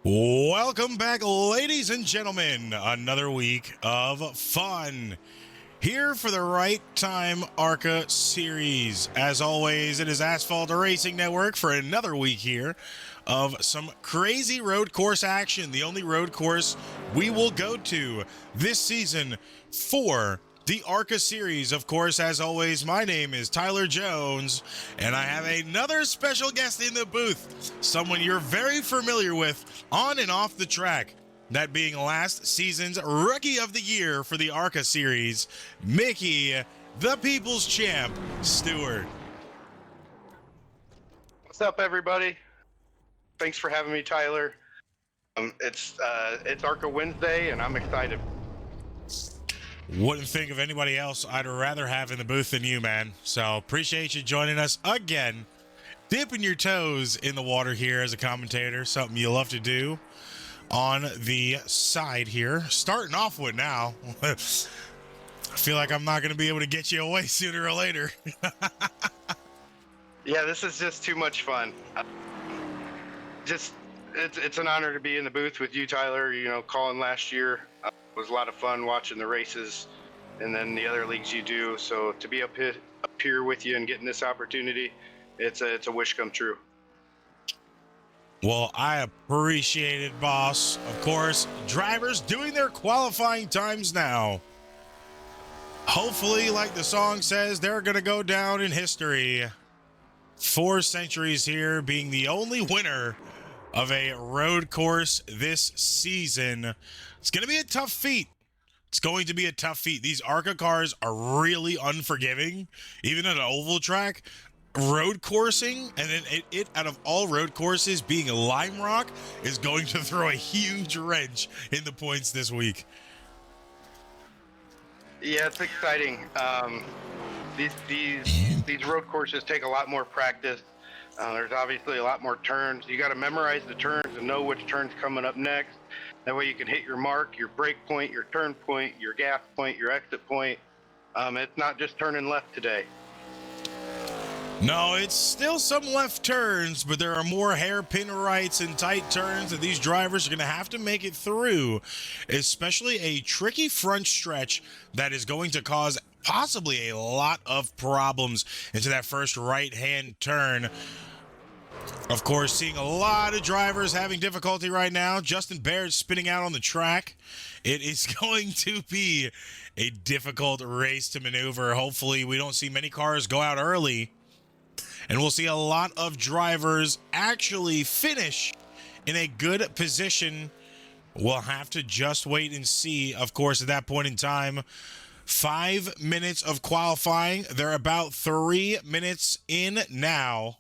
Welcome back, ladies and gentlemen. Another week of fun here for the Right Time Arca series. As always, it is Asphalt Racing Network for another week here of some crazy road course action. The only road course we will go to this season for the Arca series. Of course, as always, my name is Tyler Jones, and I have another special guest in the booth, someone you're very familiar with on and off the track, that being last season's Rookie of the Year for the Arca series, Mickey, the People's Champ, Stewart. What's up, everybody? Thanks for having me, Tyler. It's Arca Wednesday, and I'm excited. Wouldn't think of anybody else I'd rather have in the booth than you, man. So appreciate you joining us again, dipping your toes in the water here as a commentator, something you love to do on the side here. Starting off with now, I feel like I'm not going to be able to get you away sooner or later. Yeah, this is just too much fun. It's an honor to be in the booth with you, Tyler. You know, calling last year was a lot of fun watching the races, and then the other leagues you do. So to be up here with you and getting this opportunity, it's a wish come true. Well, I appreciate it, boss. Of course, drivers doing their qualifying times now. Hopefully, like the song says, they're going to go down in history. 4 centuries here, being the only winner of a road course this season. It's going to be a tough feat. It's going to be a tough feat. These Arca cars are really unforgiving, even at an oval track. Road coursing, and then it out of all road courses, being a Lime Rock is going to throw a huge wrench in the points this week. Yeah, it's exciting. These road courses take a lot more practice. There's obviously a lot more turns. You got to memorize the turns and know which turn's coming up next. That way you can hit your mark, your brake point, your turn point, your gas point, your exit point. It's not just turning left today. No, it's still some left turns, but there are more hairpin rights and tight turns that these drivers are going to have to make it through, especially a tricky front stretch that is going to cause possibly a lot of problems into that first right-hand turn. Of course, seeing a lot of drivers having difficulty right now. Justin Baird spinning out on the track. It is going to be a difficult race to maneuver. Hopefully, we don't see many cars go out early, and we'll see a lot of drivers actually finish in a good position. We'll have to just wait and see. Of course, at that point in time, 5 minutes of qualifying. They're about 3 minutes in now.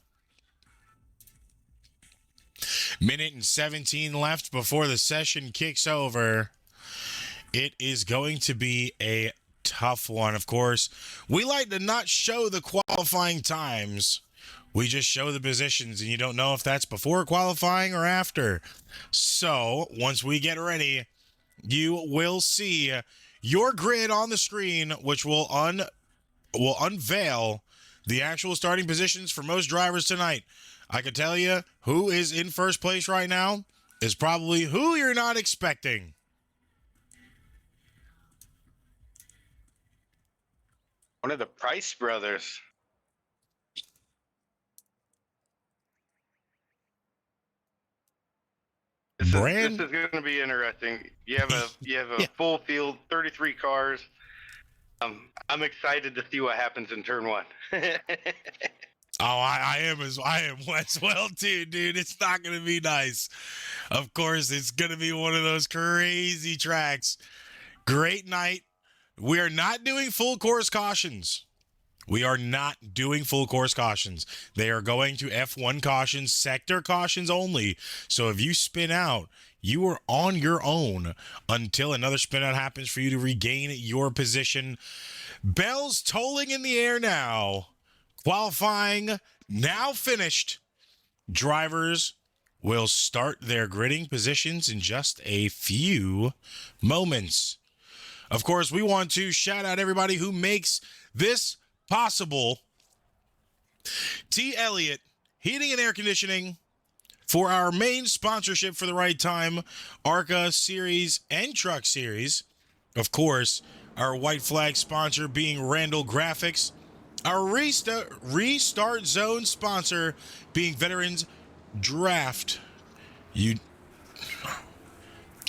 Minute and 17 left before the session kicks over. It is going to be a tough one. Of course, we like to not show the qualifying times. We just show the positions, and you don't know if that's before qualifying or after. So once we get ready, you will see your grid on the screen, which will unveil the actual starting positions for most drivers tonight. I can tell you who is in first place right now is probably who you're not expecting. One of the Price brothers. This is going to be interesting. You have a full field, 33 cars. I'm excited to see what happens in turn 1. Oh, I am as well too, dude. It's not gonna be nice. Of course, it's gonna be one of those crazy tracks. Great night. We are not doing full course cautions. We are not doing full course cautions. They are going to F1 cautions, sector cautions only. So if you spin out, you are on your own until another spin out happens for you to regain your position. Bells tolling in the air now. Qualifying now finished. Drivers will start their gridding positions in just a few moments. Of course, we want to shout out everybody who makes this possible. Elliot, Heating and Air Conditioning, For our main sponsorship for the right time, Arca Series and Truck Series. Of course, our white flag sponsor being Randall Graphics. Our restart zone sponsor being Veterans Draft.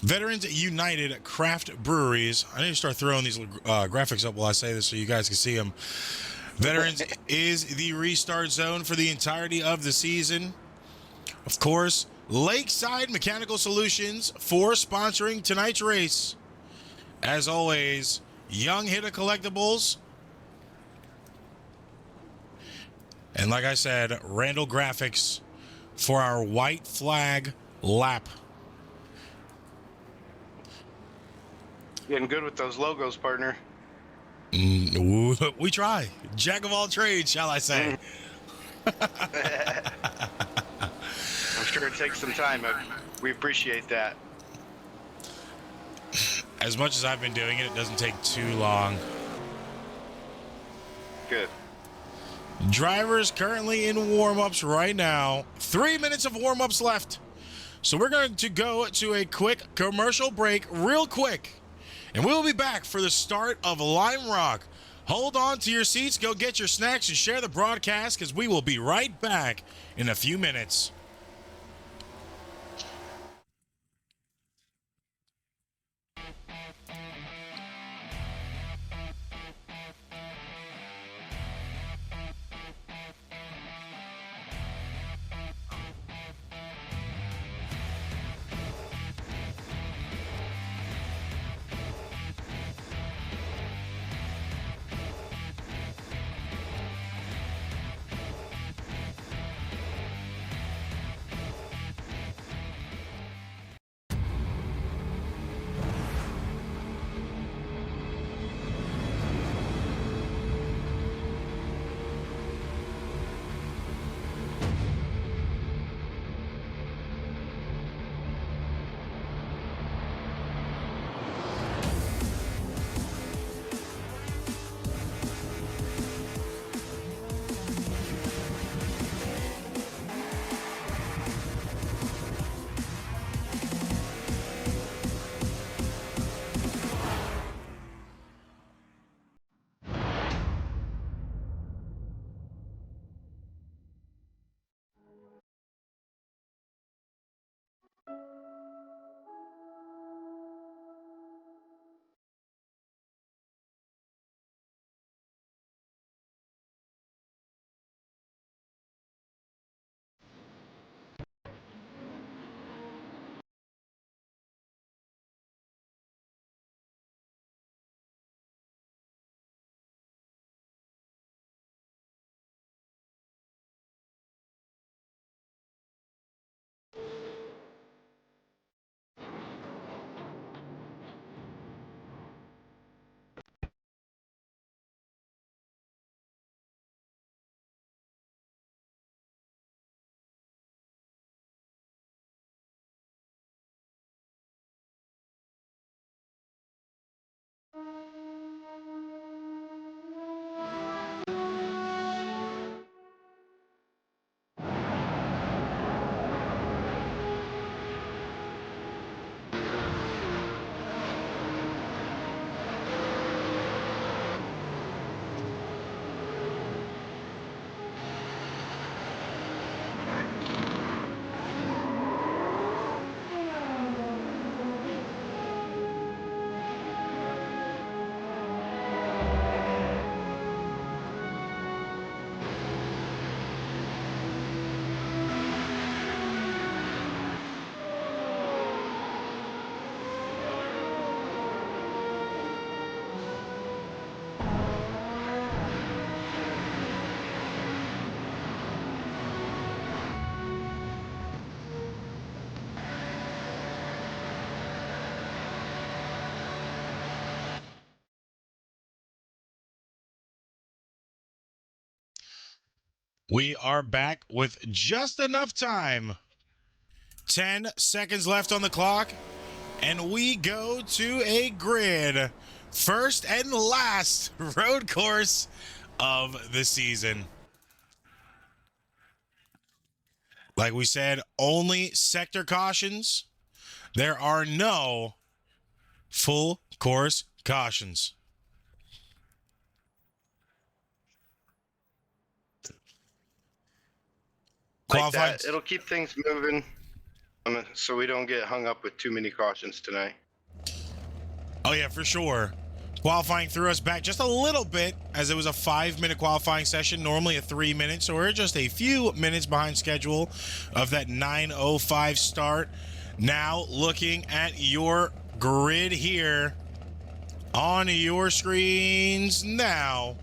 Veterans United Craft Breweries. I need to start throwing these graphics up while I say this so you guys can see them. Veterans is the restart zone for the entirety of the season. Of course, Lakeside Mechanical Solutions for sponsoring tonight's race. As always, Young Hitter Collectibles. And like I said, Randall Graphics for our white flag lap. Getting good with those logos, partner. We try. Jack of all trades, shall I say. I'm sure it takes some time. We appreciate that. As much as I've been doing it, it doesn't take too long. Good. Drivers currently in warm-ups right now. 3 minutes of warm-ups left. So we're going to go to a quick commercial break real quick. And we'll be back for the start of Lime Rock. Hold on to your seats, go get your snacks, and share the broadcast because we will be right back in a few minutes. We are back with just enough time. 10 seconds left on the clock, and we go to a grid. First and last road course of the season. Like we said, only sector cautions. There are no full course cautions. Like Qualifying. that. It'll keep things moving, so we don't get hung up with too many cautions tonight. Oh, yeah, for sure. Qualifying threw us back just a little bit as it was a 5-minute qualifying session, normally a 3 minute. So we're just a few minutes behind schedule of that 9:05 start. Now looking at your grid here on your screens now.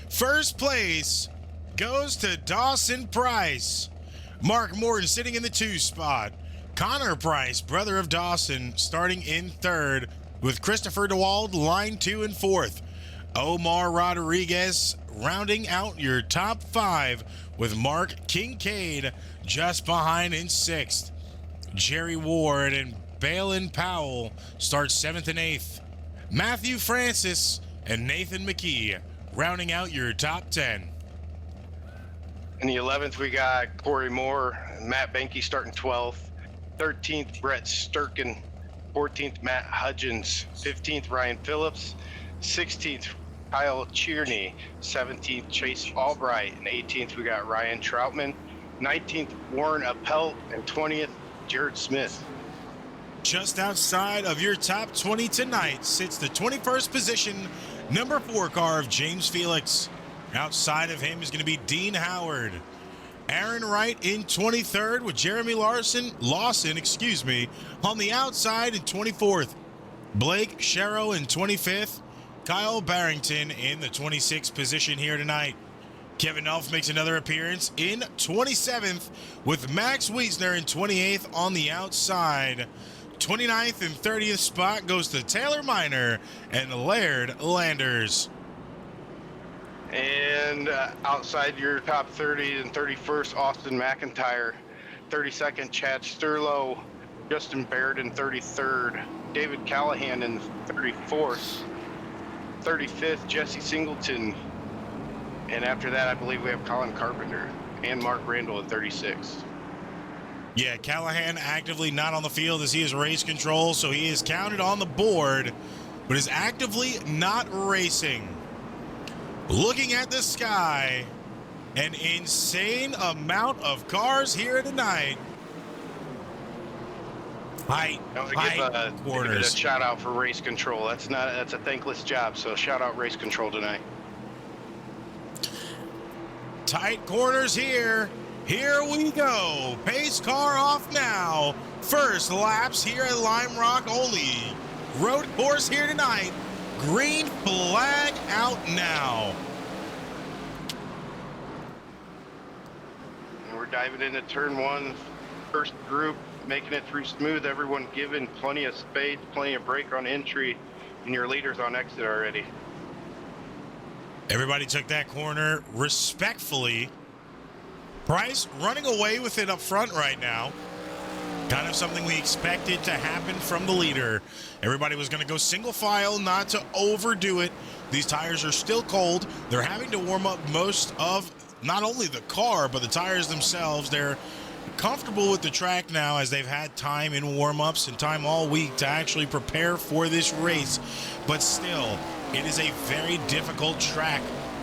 First place goes to Dawson Price. Mark Morton sitting in the 2 spot. Connor Price, brother of Dawson, starting in 3rd. With Christopher DeWald, line 2 and 4th. Omar Rodriguez rounding out your top 5 with Mark Kincaid just behind in 6th. Jerry Ward and Balin Powell start 7th and 8th. Matthew Francis and Nathan McKee rounding out your top 10. In the 11th, we got Corey Moore and Matt Benke starting 12th. 13th, Brett Sturkin. 14th, Matt Hudgens. 15th, Ryan Phillips. 16th, Kyle Cheerney. 17th, Chase Albright. And 18th, we got Ryan Troutman. 19th, Warren Appelt. And 20th, Jared Smith. Just outside of your top 20 tonight sits the 21st position, number 4 car of James Felix. Outside of him is going to be Dean Howard. Aaron Wright in 23rd with Jeremy Lawson, on the outside in 24th. Blake Sherrow in 25th. Kyle Barrington in the 26th position here tonight. Kevin Elf makes another appearance in 27th with Max Wiesner in 28th on the outside. 29th and 30th spot goes to Taylor Miner and Laird Landers. And outside your top 30 and 31st, Austin McIntyre. 32nd, Chad Sturlow. Justin Baird in 33rd. David Callahan in 34th. 35th, Jesse Singleton. And after that, I believe we have Colin Carpenter and Mark Randall in 36th. Yeah, Callahan actively not on the field as he is race control, so he is counted on the board, but is actively not racing. Looking at the sky, an insane amount of cars here tonight. Tight corners. Give a shout out for race control. That's a thankless job. So shout out race control tonight. Tight corners here. Here we go. Pace car off now. First laps here at Lime Rock only. Road course here tonight. Green flag out now. And we're diving into turn 1. First group making it through smooth. Everyone given plenty of space, plenty of brake on entry, and your leaders on exit already. Everybody took that corner respectfully. Price running away with it up front right now. Kind of something we expected to happen from the leader. Everybody was going to go single file, not to overdo it. These tires are still cold. They're having to warm up most of not only the car, but the tires themselves. They're comfortable with the track now as they've had time in warm-ups and time all week to actually prepare for this race. But still, it is a very difficult track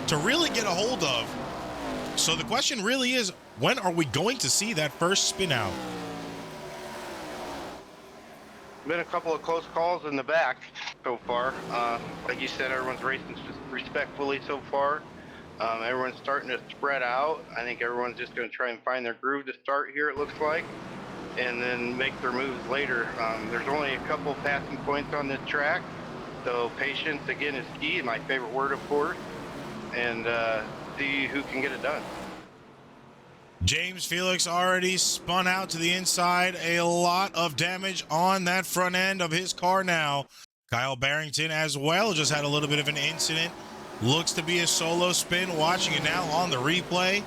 to really get a hold of. So the question really is, when are we going to see that first spin out? Been a couple of close calls in the back so far. Like you said, everyone's racing respectfully so far. Everyone's starting to spread out. I think everyone's just going to try and find their groove to start here, it looks like, and then make their moves later. There's only a couple passing points on this track, so patience, again, is key, my favorite word, of course, and see who can get it done. James Felix already spun out to the inside. A lot of damage on that front end of his car now. Kyle Barrington as well just had a little bit of an incident. Looks to be a solo spin. Watching it now on the replay.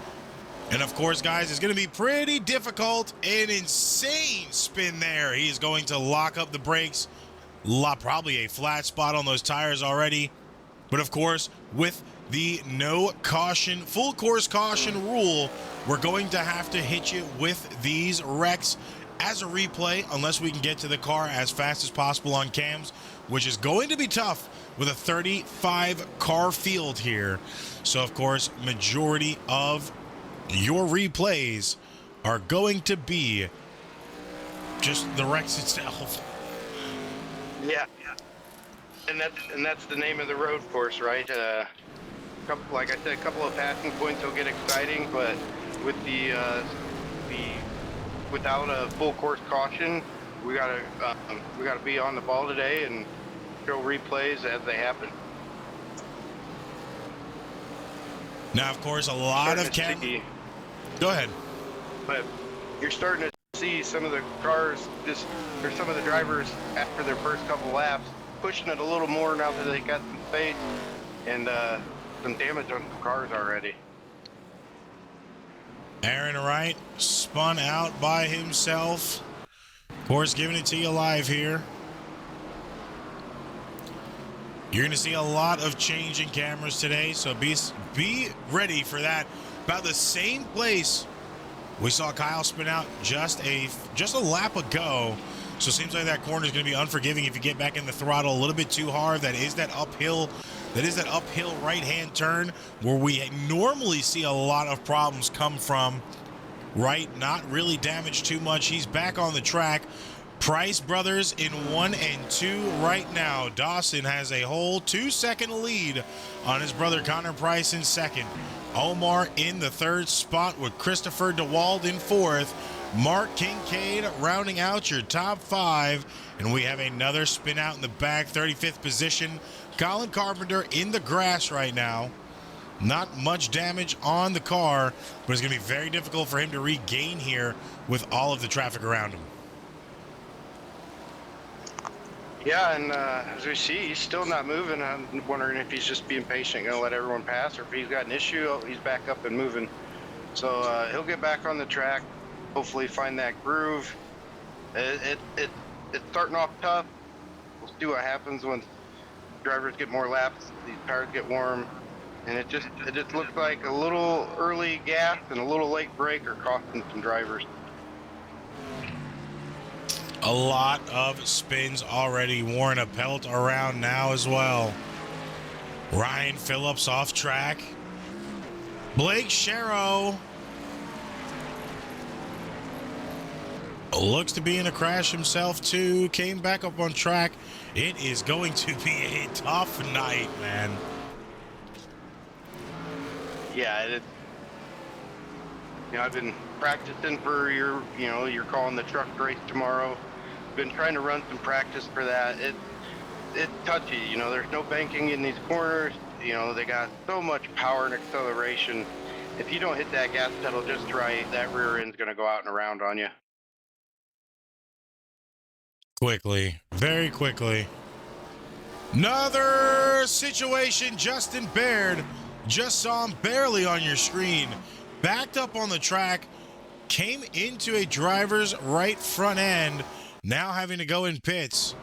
And of course, guys, it's going to be pretty difficult. An insane spin there. He is going to lock up the brakes. Probably a flat spot on those tires already. But of course, with the no caution, full course caution rule, we're going to have to hit you with these wrecks as a replay unless we can get to the car as fast as possible on cams, which is going to be tough with a 35 car field here. So, of course, majority of your replays are going to be just the wrecks itself. Yeah. And that's the name of the road course, right? Like I said, a couple of passing points will get exciting, but with the without a full course caution, we gotta be on the ball today and show replays as they happen. Now, of course, a lot of Go ahead. But you're starting to see some of the cars, or some of the drivers after their first couple laps, pushing it a little more now that they got some space and some damage on some cars already. Aaron Wright spun out by himself. Of course, giving it to you live here. You're going to see a lot of changing cameras today, so be ready for that. About the same place we saw Kyle spin out just a lap ago. So it seems like that corner is going to be unforgiving if you get back in the throttle a little bit too hard. That is that uphill right-hand turn where we normally see a lot of problems come from. Right, not really damaged too much. He's back on the track. Price brothers in 1 and 2 right now. Dawson has a whole 2-second lead on his brother Connor Price in second. Omar in the third spot with Christopher DeWald in fourth. Mark Kincaid rounding out your top 5. And we have another spin out in the back, 35th position. Colin Carpenter in the grass right now. Not much damage on the car, but it's going to be very difficult for him to regain here with all of the traffic around him. Yeah, and as we see, he's still not moving. I'm wondering if he's just being patient, going to let everyone pass, or if he's got an issue, he's back up and moving. So he'll get back on the track, hopefully find that groove. It's starting off tough. We'll see what happens when drivers get more laps, these tires get warm, and it just looks like a little early gas and a little late brake are costing some drivers. A lot of spins already. Warren a pelt around now as well. Ryan Phillips off track. Blake Sharrow looks to be in a crash himself too. Came back up on track. It is going to be a tough night, man. Yeah, I've been practicing for you're calling the truck race tomorrow. Been trying to run some practice for that. It's touchy, there's no banking in these corners. They got so much power and acceleration. If you don't hit that gas pedal just right, that rear end's gonna go out and around on you. Quickly, very quickly. Another situation, Justin Baird. Just saw him barely on your screen. Backed up on the track, came into a driver's right front end, now having to go in pits.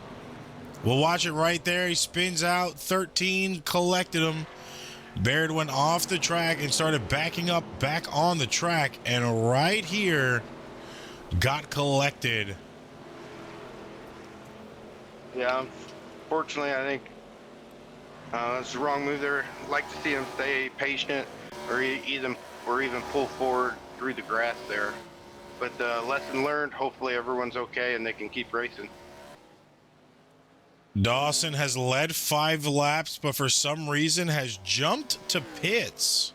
We'll watch it right there. He spins out, 13, collected him. Baird went off the track and started backing up back on the track, and right here got collected. Yeah, unfortunately, I think it's the wrong move there. I'd like to see him stay patient or even pull forward through the grass there. But lesson learned, hopefully everyone's okay and they can keep racing. Dawson has led 5 laps, but for some reason has jumped to pits.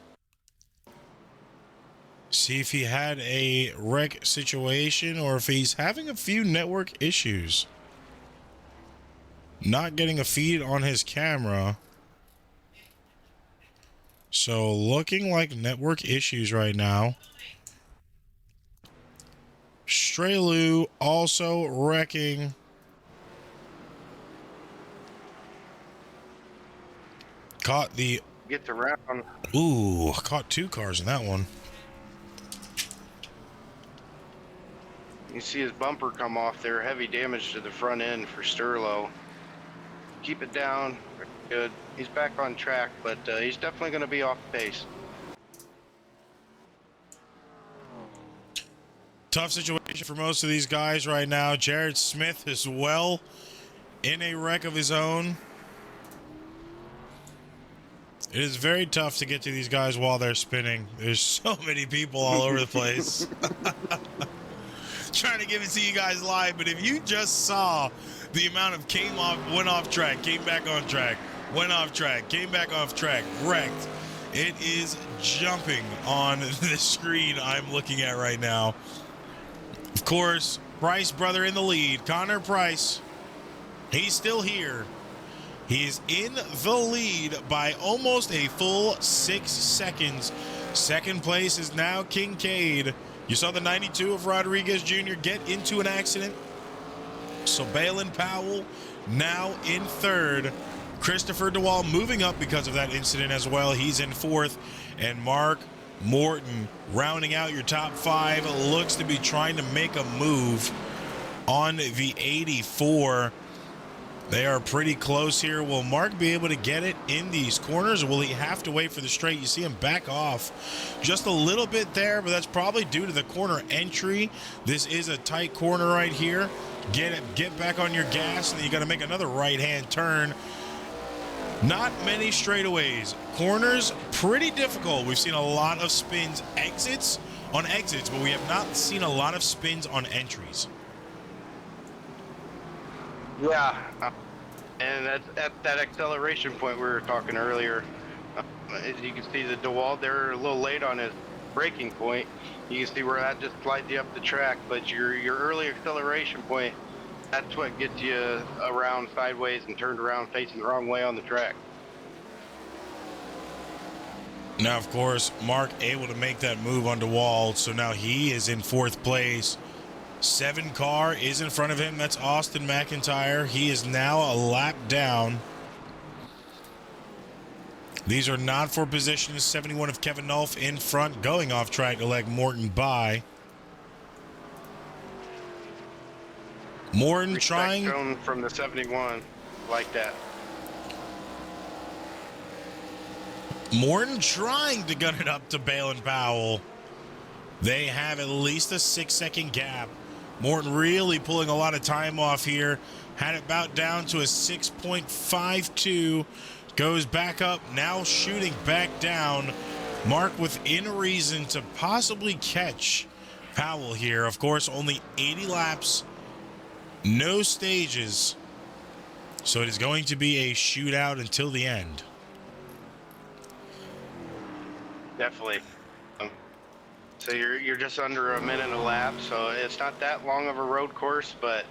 See if he had a wreck situation or if he's having a few network issues. Not getting a feed on his camera. So looking like network issues right now. Strelu also wrecking. Caught the... Gets around. Ooh, caught 2 cars in that one. You see his bumper come off there. Heavy damage to the front end for Sterlo. Keep it down. Good. He's back on track, but he's definitely going to be off pace. Tough situation for most of these guys right now. Jared Smith as well in a wreck of his own. It is very tough to get to these guys while they're spinning. There's so many people all over the place. Trying to give it to you guys live, but if you just saw the amount of went off track, came back on track, went off track, came back off track, wrecked. It is jumping on the screen I'm looking at right now. Of course, Price brother in the lead. Connor Price, he's still here. He's in the lead by almost a full 6 seconds. Second place is now Kincaid. You saw the 92 of Rodriguez Jr. get into an accident. So Balin Powell now in third. Christopher DeWall moving up because of that incident as well. He's in fourth. And Mark Morton rounding out your top five. Looks to be trying to make a move on the 84. They are pretty close here. Will Mark be able to get it in these corners, or will he have to wait for the straight? You see him back off just a little bit there, but that's probably due to the corner entry. This is a tight corner right here. Get back on your gas, and then you got to make another right-hand turn. Not many straightaways. Corners, pretty difficult. We've seen a lot of spins on exits, but we have not seen a lot of spins on entries. Yeah, and that's at that acceleration point we were talking earlier. As you can see, the DeWalt, they're a little late on his braking point. You can see where that just slides you up the track, but your early acceleration point, that's what gets you around sideways and turned around facing the wrong way on the track. Now, of course, Mark able to make that move on DeWalt, so now he is in fourth place. 7 car is in front of him. That's Austin McIntyre. He is now a lap down. These are not for positions. 71 of Kevin Nolf in front, going off track to let Morton by. Morton trying shown from the 71 like that. Morton trying to gun it up to Balin Powell. They have at least a 6-second gap. Morton really pulling a lot of time off here. Had it about down to a 6.52. Goes back up, now shooting back down. Mark within reason to possibly catch Powell here. Of course, only 80 laps, no stages. So it is going to be a shootout until the end. Definitely. So you're just under a minute a lap, so it's not that long of a road course, but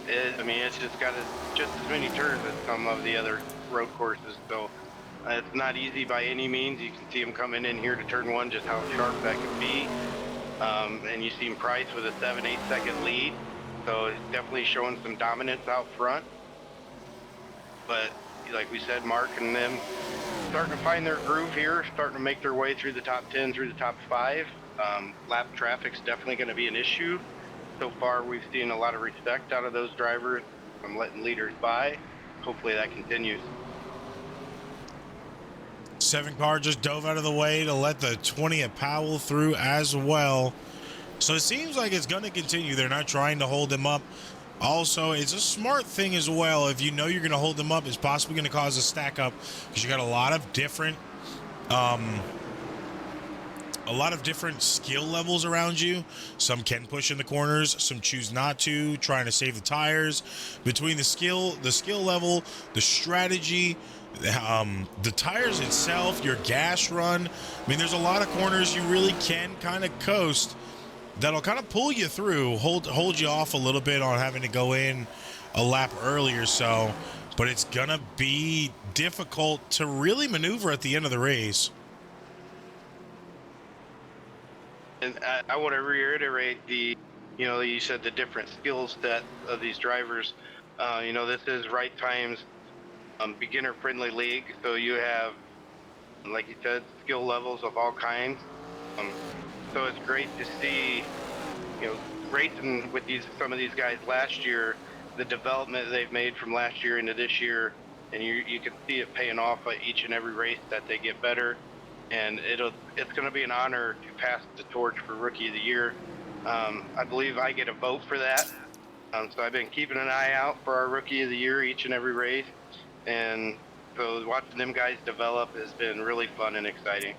it's just got just as many turns as some of the other road courses. So it's not easy by any means. You can see him coming in here to turn one, just how sharp that could be. And you see Price with a 7-8 second lead, so it's definitely showing some dominance out front. But like we said, Mark and them starting to find their groove here, starting to make their way through the top 10, through the top 5. Lap traffic's definitely going to be an issue. So far, we've seen a lot of respect out of those drivers from letting leaders by. Hopefully that continues. 7 car just dove out of the way to let the 20 of Powell through as well. So it seems like it's going to continue. They're not trying to hold him up. Also, it's a smart thing as well. If you know you're going to hold them up, it's possibly going to cause a stack up because you got a lot of different skill levels around you. Some can push in the corners, some choose not to, trying to save the tires. Between the skill level, the strategy, the tires itself, your gas run. I mean, there's a lot of corners you really can kind of coast that'll kind of pull you through, hold you off a little bit on having to go in a lap early or so. But it's gonna be difficult to really maneuver at the end of the race. And I want to reiterate you said the different skill set of these drivers. This is Right Time's beginner-friendly league, so you have, like you said, skill levels of all kinds. So it's great to see, racing with some of these guys last year, the development they've made from last year into this year. and you can see it paying off at each and every race that they get better. And it's going to be an honor to pass the torch for Rookie of the Year. I believe I get a vote for that. So I've been keeping an eye out for our Rookie of the Year each and every race, and so watching them guys develop has been really fun and exciting.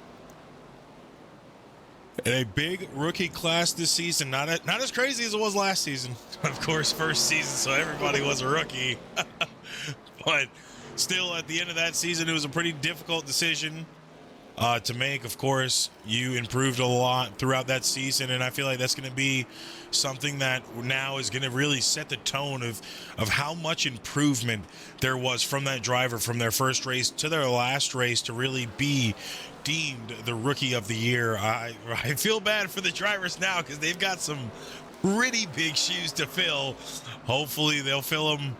And a big rookie class this season, not as crazy as it was last season. Of course, first season, so everybody was a rookie. But still, at the end of that season, it was a pretty difficult decision to make. Of course, you improved a lot throughout that season, and I feel like that's going to be something that now is going to really set the tone of how much improvement there was from that driver from their first race to their last race to really be deemed the Rookie of the Year. I feel bad for the drivers now because they've got some pretty big shoes to fill. Hopefully they'll fill them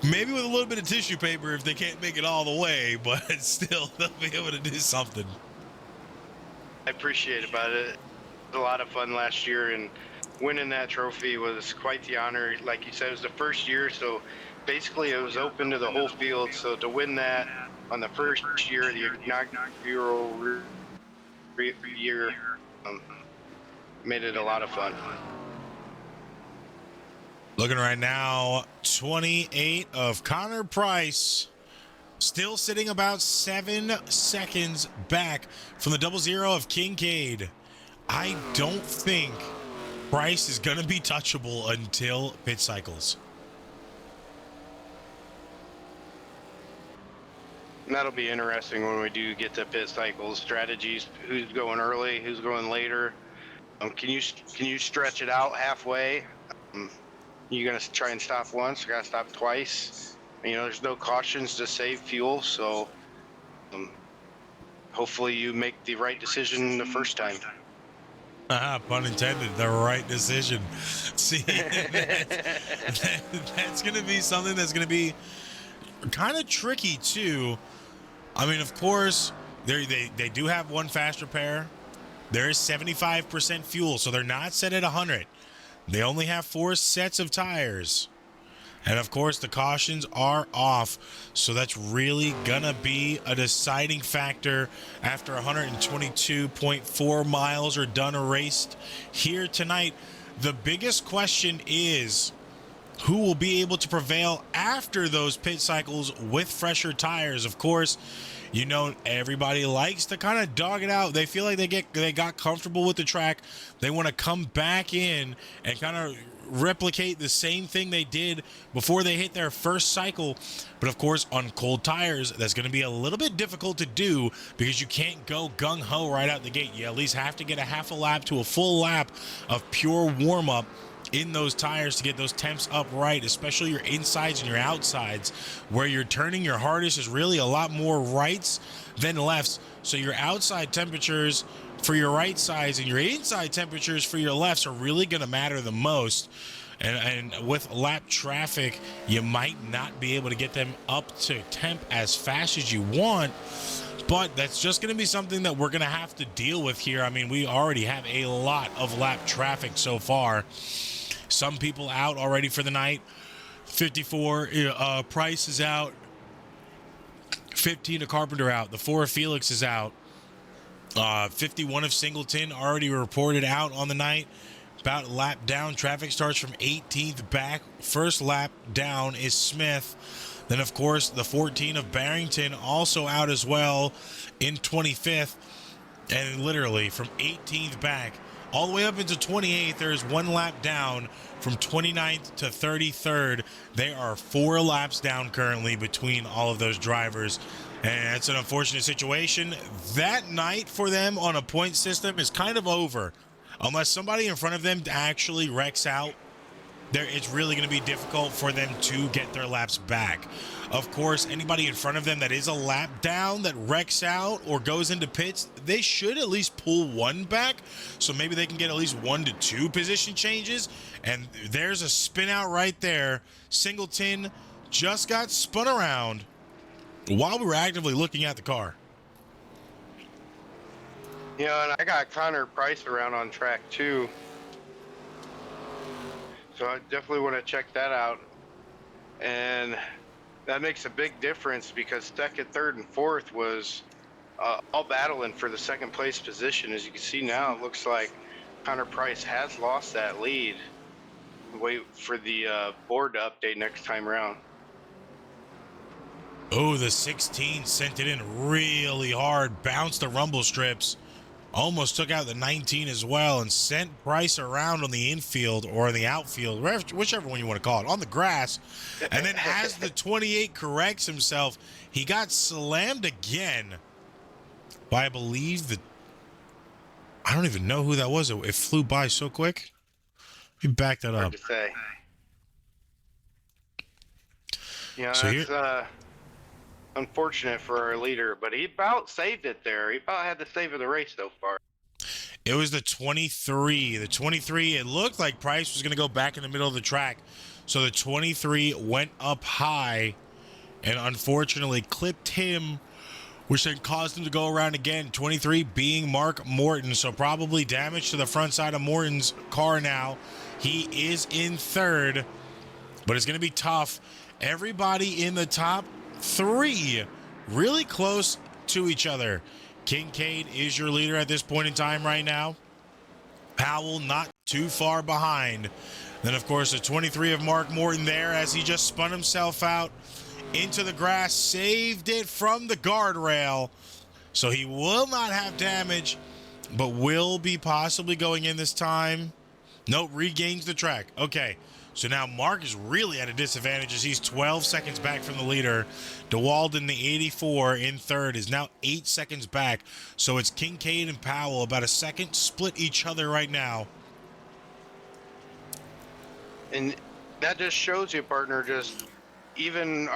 maybe with a little bit of tissue paper if they can't make it all the way, but still they'll be able to do something. I appreciate about it. It was a lot of fun last year, and winning that trophy was quite the honor. Like you said, it was the first year, so basically it was open to the whole field. So to win that on the first year, the inaugural year, made it a lot of fun. Looking right now, 28 of Connor Price, still sitting about 7 seconds back from the 00 of Kincaid. I don't think Price is going to be touchable until pit cycles. And that'll be interesting when we do get to pit cycles, strategies, who's going early, who's going later. Can you stretch it out halfway? You're going to try and stop once, you're going to stop twice. You know, there's no cautions to save fuel, so hopefully you make the right decision the first time. Pun intended, the right decision. See, that's going to be something that's going to be kind of tricky too. I mean, of course, they do have one faster pair. There is 75% fuel, so they're not set at 100. They only have 4 sets of tires. And of course, the cautions are off. So that's really gonna be a deciding factor after 122.4 miles are done or raced here tonight. The biggest question is who will be able to prevail after those pit cycles with fresher tires. Of course, you know, everybody likes to kind of dog it out. They feel like they got comfortable with the track. They want to come back in and kind of replicate the same thing they did before they hit their first cycle. But of course, on cold tires, that's going to be a little bit difficult to do because you can't go gung-ho right out the gate. You at least have to get a half a lap to a full lap of pure warm-up in those tires to get those temps up right, especially your insides and your outsides, where you're turning your hardest is really a lot more rights than lefts. So your outside temperatures for your right sides and your inside temperatures for your lefts are really going to matter the most. And with lap traffic, you might not be able to get them up to temp as fast as you want. But that's just going to be something that we're going to have to deal with here. I mean, we already have a lot of lap traffic so far. Some people out already for the night. 54, Price is out. 15 of Carpenter out. The 4 of Felix is out. 51 of Singleton already reported out on the night. About a lap down. Traffic starts from 18th back. First lap down is Smith. Then, of course, the 14 of Barrington also out as well in 25th. And literally from 18th back all the way up into 28th, there is 1 lap down. From 29th to 33rd, they are 4 laps down currently between all of those drivers. And it's an unfortunate situation. That night for them on a point system is kind of over. Unless somebody in front of them actually wrecks out, it's really going to be difficult for them to get their laps back. Of course, anybody in front of them that is a lap down that wrecks out or goes into pits, they should at least pull 1 back. So maybe they can get at least 1 to 2 position changes. And there's a spin out right there. Singleton just got spun around while we were actively looking at the car. You know, and I got Connor Price around on track too. So I definitely want to check that out. And That makes a big difference because second, third, and fourth was all battling for the second place position. As you can see now, it looks like Connor Price has lost that lead. Wait for the board to update next time around. Oh, the 16 sent it in really hard, bounced the rumble strips, almost took out the 19 as well, and sent Price around on the infield or the outfield, whichever one you want to call it, on the grass. And then as the 28 corrects himself, he got slammed again by, I believe, I don't even know who that was. It flew by so quick. Let me back that up. Hard to say. Yeah, So that's unfortunate for our leader, but he about saved it there. He about had the save of the race so far. It was the 23. The 23, it looked like Price was going to go back in the middle of the track. So the 23 went up high and unfortunately clipped him, which then caused him to go around again. 23 being Mark Morton. So probably damage to the front side of Morton's car now. He is in third, but it's going to be tough. Everybody in the top three really close to each other. Kincaid is your leader at this point in time right now. Powell not too far behind. Then, of course, the 23 of Mark Morton there as he just spun himself out into the grass, saved it from the guardrail. So he will not have damage, but will be possibly going in this time. Nope, regains the track. Okay. So now Mark is really at a disadvantage as he's 12 seconds back from the leader. DeWalden, the 84 in third, is now 8 seconds back. So it's Kincaid and Powell about a second split each other right now. And that just shows you, partner, just even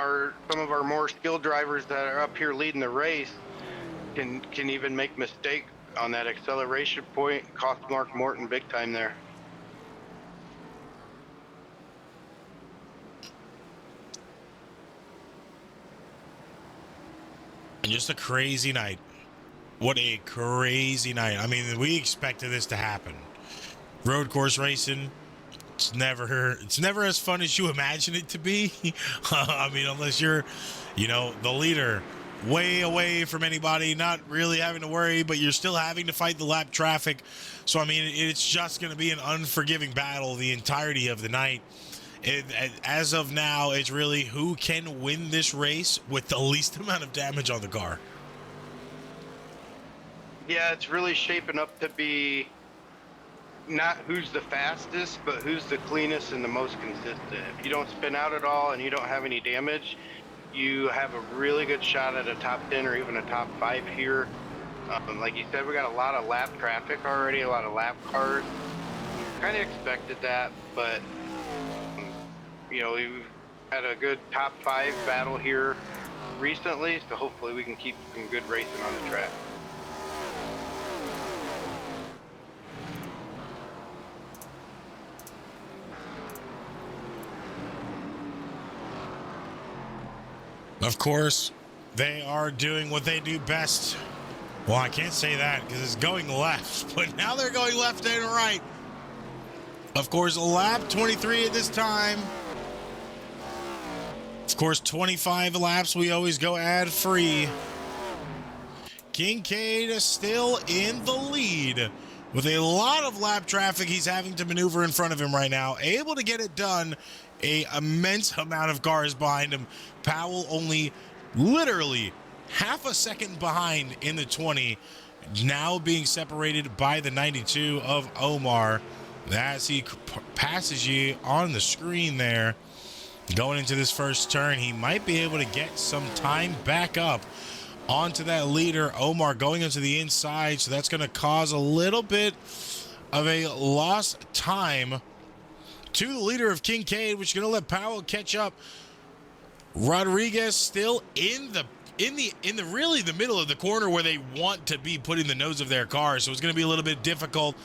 some of our more skilled drivers that are up here leading the race can even make mistakes on that acceleration point. Cost Mark Morton big time there. And just a crazy night. What a crazy night. I mean, we expected this to happen. Road course racing, it's never as fun as you imagine it to be. I mean, unless you're, the leader, way away from anybody, not really having to worry, but you're still having to fight the lap traffic. So, I mean, it's just going to be an unforgiving battle the entirety of the night. As of now, it's really who can win this race with the least amount of damage on the car. Yeah, it's really shaping up to be not who's the fastest, but who's the cleanest and the most consistent. If you don't spin out at all and you don't have any damage, you have a really good shot at a top 10 or even a top 5 here. Like you said, we got a lot of lap traffic already, a lot of lap cars. Kind of expected that, but we've had a good top 5 battle here recently, so hopefully we can keep some good racing on the track. Of course, they are doing what they do best. Well, I can't say that because it's going left, but now they're going left and right. Of course, lap 23 at this time. Of course, 25 laps, we always go ad-free. Kincaid is still in the lead with a lot of lap traffic he's having to maneuver in front of him right now. Able to get it done. A immense amount of cars behind him. Powell only literally half a second behind in the 20. Now being separated by the 92 of Omar. As he passes you on the screen there. Going into this first turn, he might be able to get some time back up onto that leader. Omar going into the inside, so that's going to cause a little bit of a lost time to the leader of Kincaid, which is going to let Powell catch up. Rodriguez still in the really the middle of the corner where they want to be putting the nose of their car, so it's going to be a little bit difficult.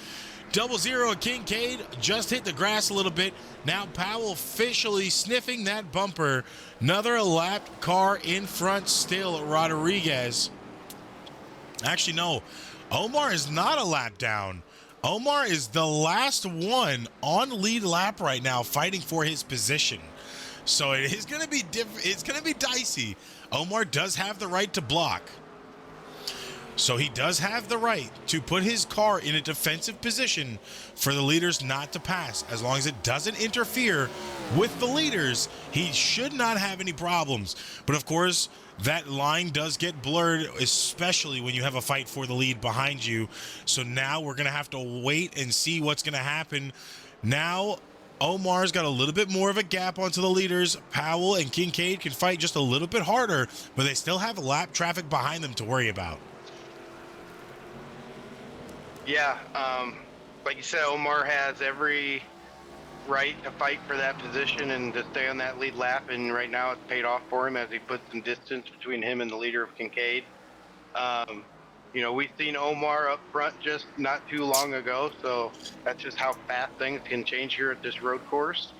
0-0 Kincaid just hit the grass a little bit. Now Powell officially sniffing that bumper. Another lapped car in front still, Rodriguez. Actually, no. Omar is not a lap down. Omar is the last one on lead lap right now fighting for his position. So it is going to be different. It's going to be dicey. Omar does have the right to block. So he does have the right to put his car in a defensive position for the leaders not to pass. As long as it doesn't interfere with the leaders, he should not have any problems. But of course, that line does get blurred, especially when you have a fight for the lead behind you. So now we're going to have to wait and see what's going to happen. Now, Omar's got a little bit more of a gap onto the leaders. Powell and Kincaid can fight just a little bit harder, but they still have lap traffic behind them to worry about. Yeah, like you said, Omar has every right to fight for that position and to stay on that lead lap, and right now it's paid off for him as he puts some distance between him and the leader of Kincaid. You know, we've seen Omar up front just not too long ago, so that's just how fast things can change here at this road course.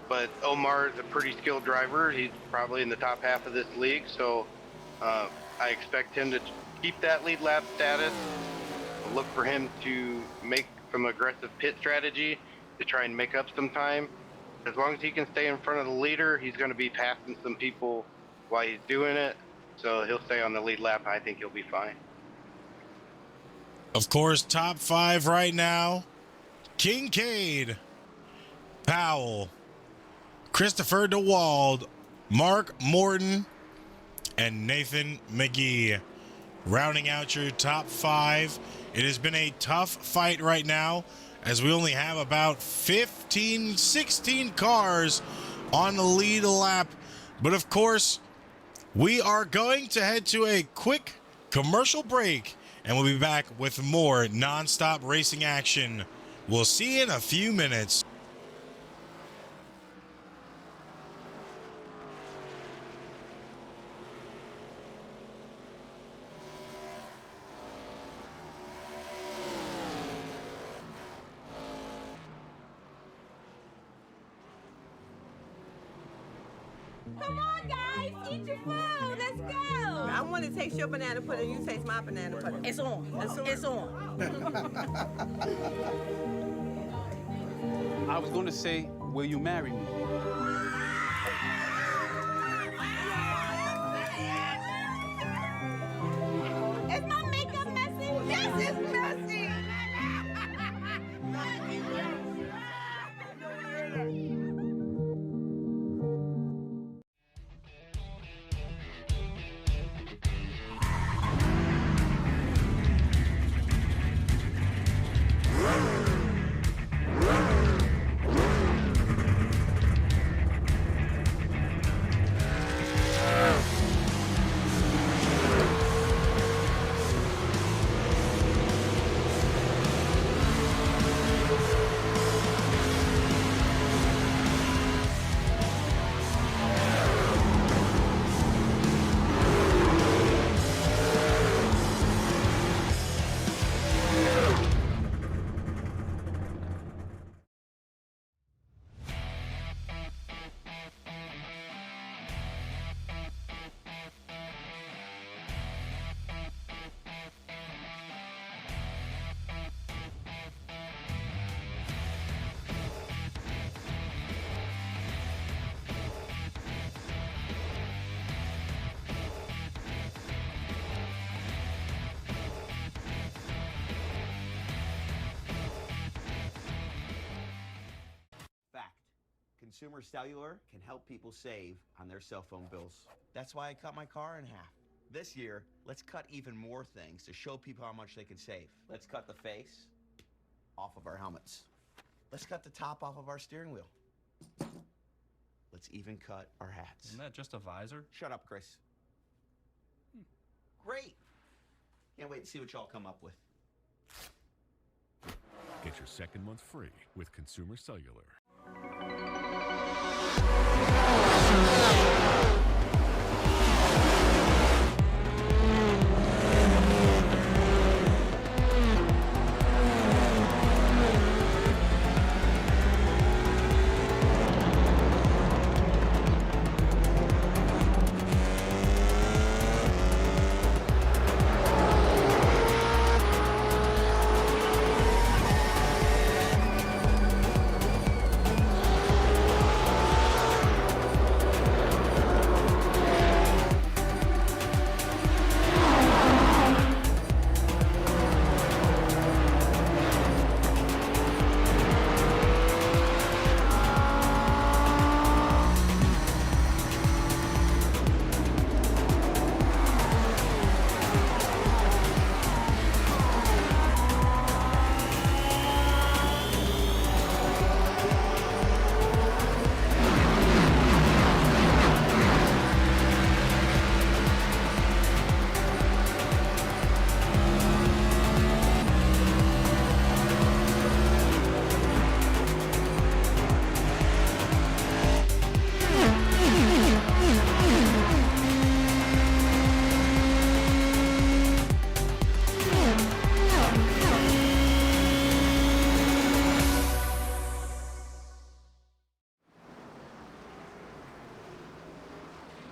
But Omar is a pretty skilled driver. He's probably in the top half of this league, so I expect him to keep that lead lap status. Look for him to make some aggressive pit strategy to try and make up some time. As long as he can stay in front of the leader, he's going to be passing some people while he's doing it. So he'll stay on the lead lap. I think he'll be fine. Of course, top 5 right now: Kincaid, Powell, Christopher DeWald, Mark Morton, and Nathan McGee. Rounding out your top 5. It has been a tough fight right now, as we only have about 15, 16 cars on the lead lap. But of course, we are going to head to a quick commercial break, and we'll be back with more nonstop racing action. We'll see you in a few minutes. Come on, guys, eat your food. Let's go. I want to taste your banana pudding. You taste my banana pudding. It's on. It's on. I was going to say, will you marry me? Is my makeup messy? Yes, it's messy. Consumer Cellular can help people save on their cell phone bills. That's why I cut my car in half. This year, let's cut even more things to show people how much they can save. Let's cut the face off of our helmets. Let's cut the top off of our steering wheel. Let's even cut our hats. Isn't that just a visor? Shut up, Chris. Great. Can't wait to see what y'all come up with. Get your second month free with Consumer Cellular.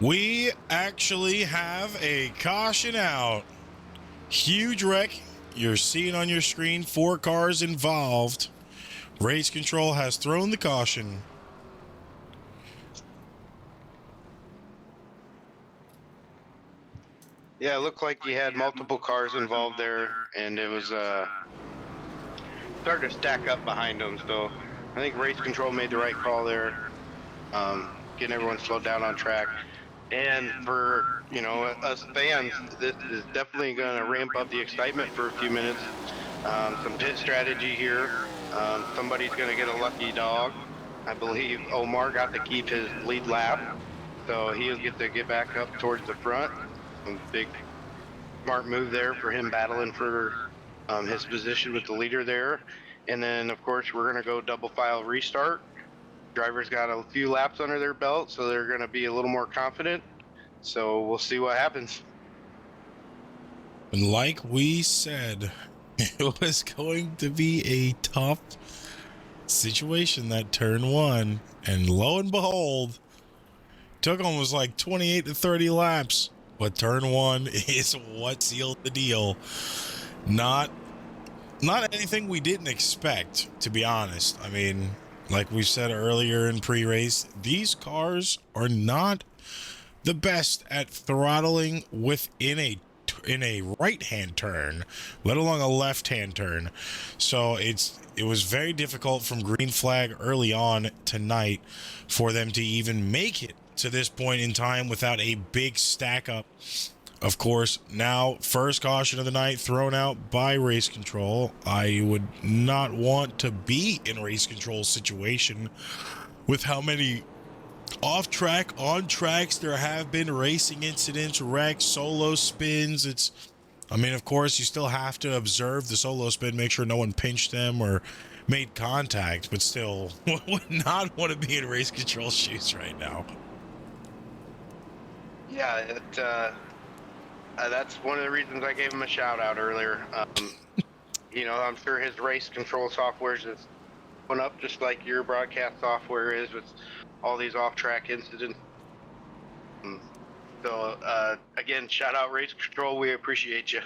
We actually have a caution out. Huge wreck. You're seeing on your screen 4 cars involved. Race control has thrown the caution. Yeah, it looked like you had multiple cars involved there, and it was starting to stack up behind them. So I think race control made the right call there, getting everyone slowed down on track. And for us fans, this is definitely going to ramp up the excitement for a few minutes. Some pit strategy here. Somebody's going to get a lucky dog. I believe Omar got to keep his lead lap, so he'll get to get back up towards the front. Big smart move there for him, battling for his position with the leader there. And then of course we're going to go double file restart. Drivers got a few laps under their belt, so they're going to be a little more confident. So we'll see what happens. And like we said, it was going to be a tough situation, that turn 1, and lo and behold, took almost like 28 to 30 laps. But turn 1 is what sealed the deal. Not anything we didn't expect, to be honest. I mean, like we said earlier in pre-race, these cars are not the best at throttling within a right-hand turn, let alone a left-hand turn. So it was very difficult from green flag early on tonight for them to even make it to this point in time without a big stack up. Of course, now first caution of the night thrown out by race control. I would not want to be in race control situation with how many off track, on tracks there have been racing incidents, wrecks, solo spins. I mean, of course, you still have to observe the solo spin, make sure no one pinched them or made contact, but still would not want to be in race control shoes right now. Yeah, that's one of the reasons I gave him a shout out earlier. I'm sure his race control software is going up just like your broadcast software is with all these off-track incidents. So again, shout out race control. We appreciate you.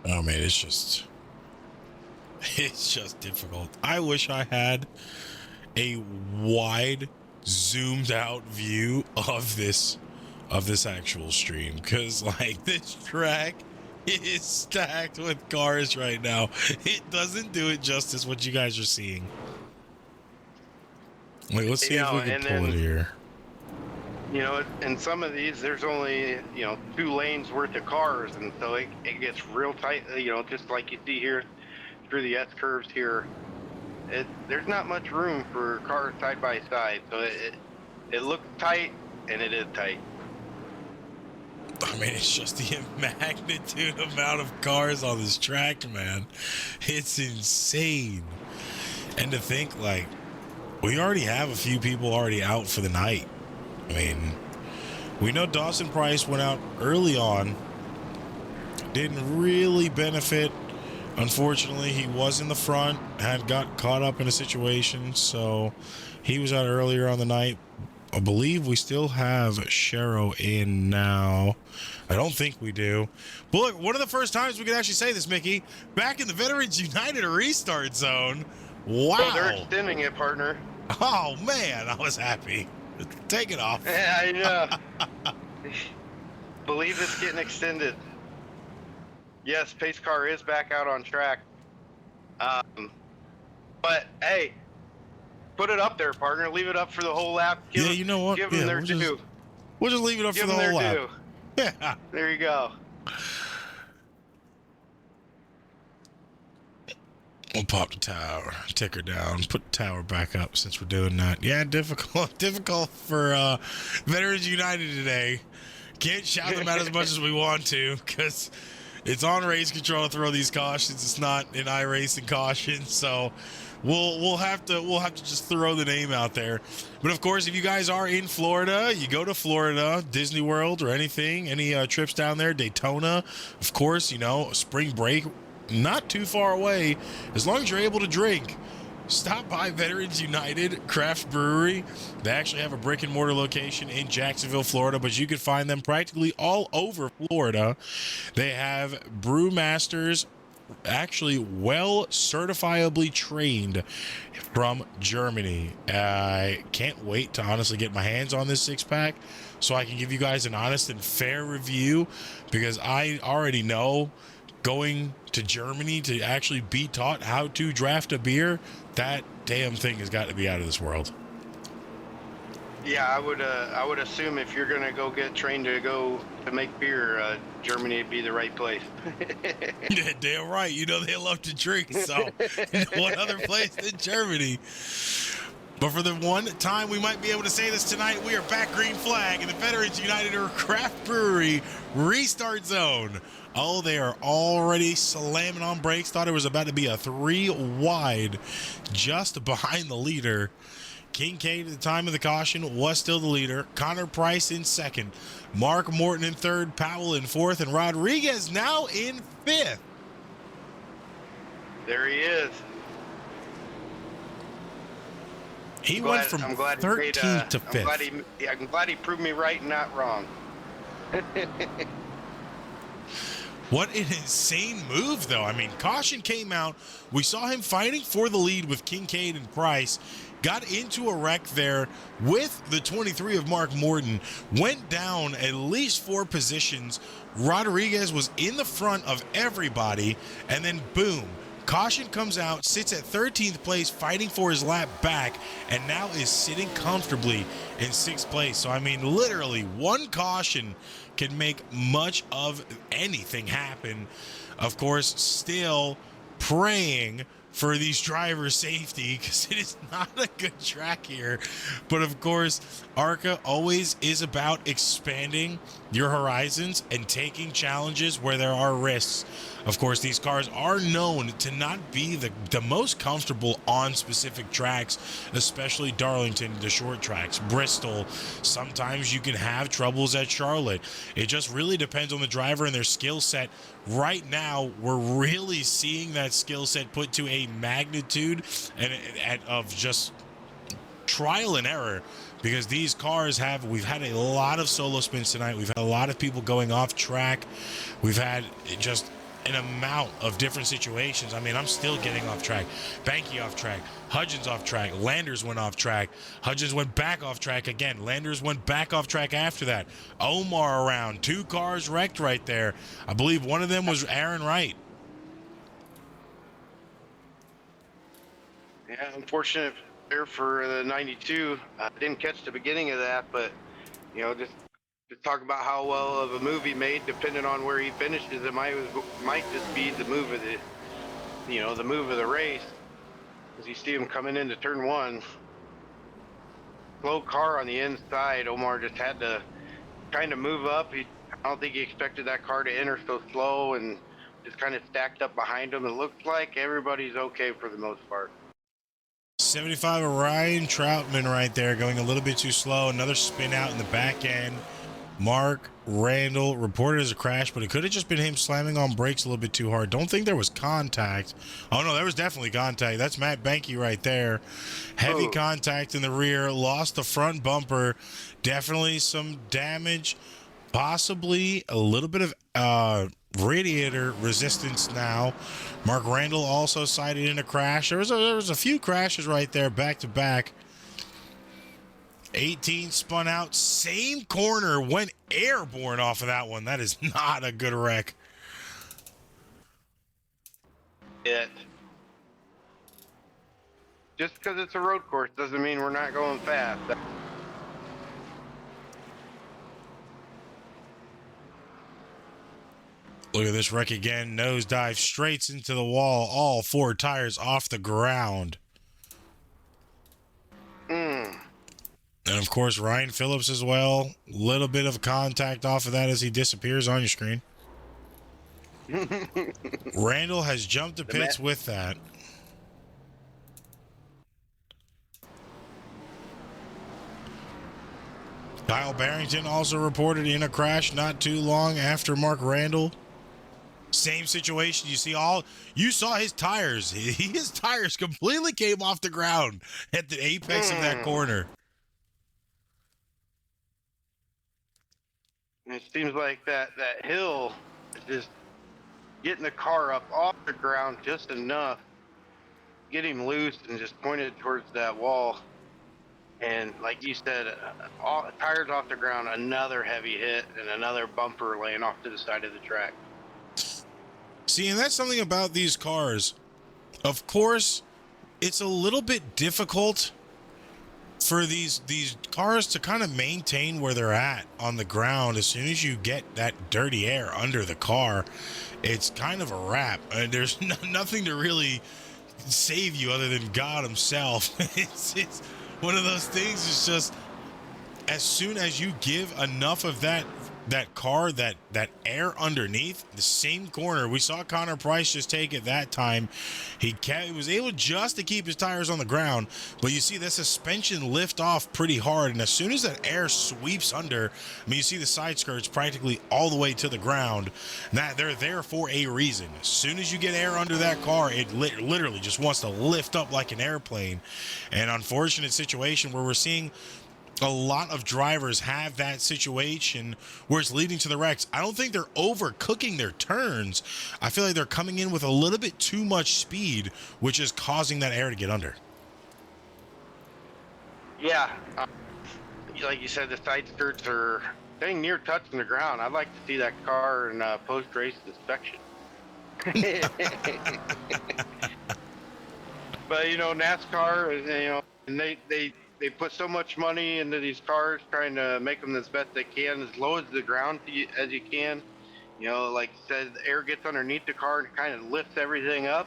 Oh man, it's just difficult. I wish I had a wide zoomed out view of this actual stream, because like this track is stacked with cars right now. It doesn't do it justice what you guys are seeing. Wait, let's see if we can pull it here. In some of these, there's only 2 lanes worth of cars, and so it gets real tight. Just like you see here through the S curves here. There's not much room for cars side by side, so it looks tight, and it is tight. I mean, it's just the magnitude amount of cars on this track, man. It's insane. And to think, like, we already have a few people already out for the night. I mean, we know Dawson Price went out early on. Didn't really benefit. Unfortunately, he was in the front, had got caught up in a situation, so he was out earlier on the night. I believe we still have Shero in now. I don't think we do. But look, one of the first times we could actually say this, Mickey, back in the Veterans United restart zone. Wow. Oh, they're extending it, partner. Oh, man, I was happy. Take it off. Yeah, I know. Believe it's getting extended. Yes, pace car is back out on track. But hey, put it up there, partner. Leave it up for the whole lap. Yeah, you know what? Give them their due. We'll just leave it up Give for the them whole their lap. due. Yeah. There you go. We'll pop the tower, take her down, put the tower back up since we're doing that. Yeah, difficult for Veterans United today. Can't shout them out as much as we want to because it's on race control to throw these cautions. It's not an iRacing caution, so we'll have to just throw the name out there. But of course, if you guys are in Florida, you go to Florida, Disney World or anything, any trips down there, Daytona, of course, spring break. Not too far away, as long as you're able to drink. Stop by Veterans United Craft Brewery. They actually have a brick and mortar location in Jacksonville, Florida, but you can find them practically all over Florida. They have brewmasters actually well certifiably trained from Germany. I can't wait to honestly get my hands on this 6-pack so I can give you guys an honest and fair review, because I already know going to Germany to actually be taught how to draft a beer, that damn thing has got to be out of this world. Yeah, I would assume if you're gonna go get trained to make beer, Germany would be the right place. Yeah, damn right. You know they love to drink, so what other place than Germany? But for the one time we might be able to say this tonight, we are back green flag in the Veterans United Craft Brewery restart zone. Oh, they are already slamming on brakes. Thought it was about to be a 3 wide just behind the leader. Kincaid at the time of the caution was still the leader. Connor Price in second. Mark Morton in third. Powell in fourth. And Rodriguez now in fifth. There he is. He went from 13th to 5th. I'm glad he proved me right and not wrong. What an insane move, though. I mean, caution came out. We saw him fighting for the lead with Kincaid and Price. Got into a wreck there with the 23 of Mark Morton. Went down at least 4 positions. Rodriguez was in the front of everybody. And then, boom. Caution comes out, sits at 13th place, fighting for his lap back, and now is sitting comfortably in 6th place. So, I mean, literally, one caution can make much of anything happen. Of course, still praying for these drivers' safety, because it is not a good track here. But of course, Arca always is about expanding your horizons and taking challenges where there are risks. Of course, these cars are known to not be the most comfortable on specific tracks, especially Darlington, the short tracks, Bristol. Sometimes you can have troubles at Charlotte. It just really depends on the driver and their skill set. Right now, we're really seeing that skill set put to a magnitude of just trial and error, because these cars we've had a lot of solo spins tonight. We've had a lot of people going off track. We've had just an amount of different situations. I mean, I'm still getting off track. Banky off track. Hudgens off track. Landers went off track. Hudgens went back off track again. Landers went back off track after that. Omar around. 2 cars wrecked right there. I believe one of them was Aaron Wright. Yeah, unfortunate there for the 92. I didn't catch the beginning of that, but, you know, just to talk about how well of a move he made, depending on where he finishes, it might just be the move of the race. As you see him coming into turn 1, slow car on the inside. Omar just had to kind of move up. I don't think he expected that car to enter so slow, and just kind of stacked up behind him. It looks like everybody's okay for the most part. 75 of Ryan Troutman right there, going a little bit too slow. Another spin out in the back end. Mark Randall reported as a crash, but it could have just been him slamming on brakes a little bit too hard. Don't think there was contact. Oh, no, there was definitely contact. That's Matt Banky right there. Heavy contact in the rear. Lost the front bumper. Definitely some damage. Possibly a little bit of radiator resistance now. Mark Randall also cited in a crash. There was a few crashes right there back to back. 18 spun out, same corner, went airborne off of that one. That is not a good wreck. Just because it's a road course doesn't mean we're not going fast. Look at this wreck again. Nosedive straight into the wall. All 4 tires off the ground. And, of course, Ryan Phillips as well. Little bit of contact off of that as he disappears on your screen. Randall has jumped the pits with that. Kyle Barrington also reported in a crash not too long after Mark Randall. Same situation. You saw his tires. His tires completely came off the ground at the apex of that corner. It seems like that hill is just getting the car up off the ground just enough, get him loose and just pointed towards that wall. And like you said, tires off the ground, another heavy hit, and another bumper laying off to the side of the track. See, and that's something about these cars. Of course, it's a little bit difficult for these cars to kind of maintain where they're at on the ground. As soon as you get that dirty air under the car, it's kind of a wrap. There's nothing to really save you other than God himself. It's one of those things. It's just, as soon as you give enough of that car, that air underneath, the same corner, we saw Connor Price just take it that time. He was able just to keep his tires on the ground, but you see the suspension lift off pretty hard, and as soon as that air sweeps under, I mean, you see the side skirts practically all the way to the ground. That they're there for a reason. As soon as you get air under that car, it literally just wants to lift up like an airplane. An unfortunate situation where we're seeing a lot of drivers have that situation where it's leading to the wrecks. I don't think they're overcooking their turns. I feel like they're coming in with a little bit too much speed, which is causing that air to get under. Yeah, like you said, the side skirts are staying near touching the ground. I'd like to see that car in post-race inspection. But NASCAR, and they put so much money into these cars, trying to make them as best they can, as low as the ground as you can. Like you said, the air gets underneath the car and kind of lifts everything up,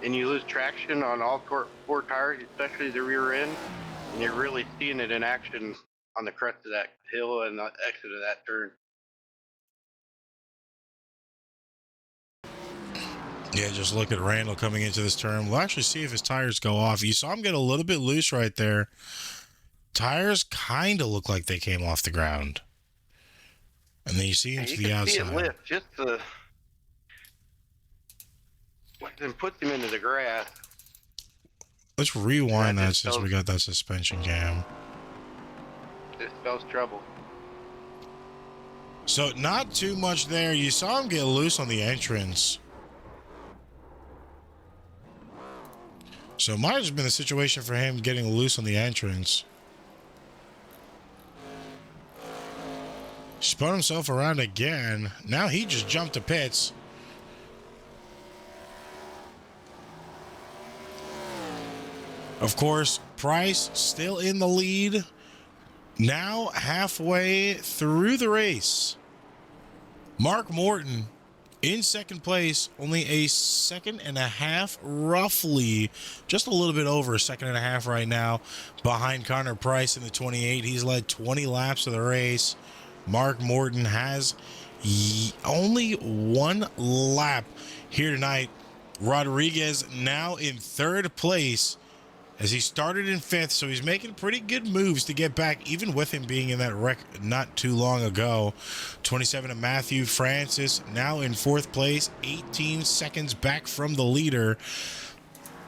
and you lose traction on all four tires, especially the rear end. And you're really seeing it in action on the crest of that hill and the exit of that turn. Yeah, just look at Randall coming into this turn. We'll actually see if his tires go off. You saw him get a little bit loose right there. Tires kind of look like they came off the ground. And then you see him to the outside. You can see it lift just then puts him into the grass. Let's rewind that since we got that suspension cam. It spells trouble. So not too much there. You saw him get loose on the entrance. So it might have just been a situation for him getting loose on the entrance. Spun himself around again. Now he just jumped to pits. Of course, Price still in the lead. Now halfway through the race. Mark Morton in second place, only a second and a half, roughly, just a little bit over a second and a half right now, behind Connor Price in the 28. He's led 20 laps of the race. Mark Morton has only one lap here tonight. Rodriguez now in third place, as he started in fifth, so he's making pretty good moves to get back, even with him being in that wreck not too long ago. 27 of Matthew Francis now in fourth place, 18 seconds back from the leader.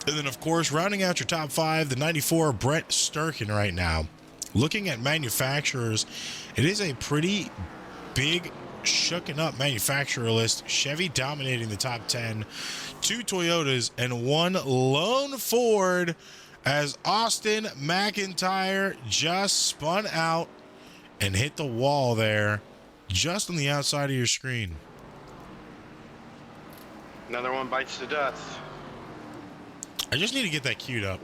And then, of course, rounding out your top five, the 94 Brett Sturkin right now. Looking at manufacturers, it is a pretty big shooken up manufacturer list. Chevy dominating the top 10, 2 Toyotas, and 1 lone Ford, as Austin McIntyre just spun out and hit the wall there, just on the outside of your screen. Another one bites the dust. I just need to get that queued up.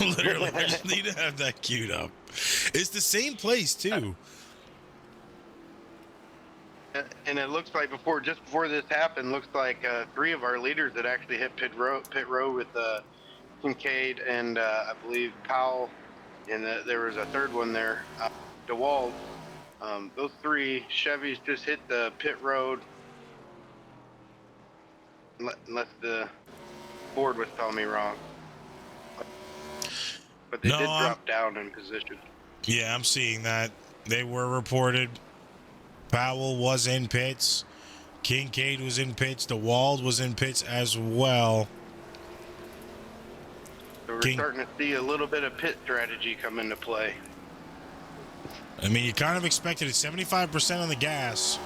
Literally, I just need to have that queued up. It's the same place, too. And it looks like just before this happened, looks like 3 of our leaders that actually hit pit row with Kincaid and I believe Powell, and there was a third one there, DeWalt. Those 3 Chevys just hit the pit road, unless the board was telling me wrong. But they did drop down in position. Yeah, I'm seeing that. They were reported. Powell was in pits. Kincaid was in pits. DeWald was in pits as well. So we're starting to see a little bit of pit strategy come into play. I mean, you kind of expected it, 75% on the gas.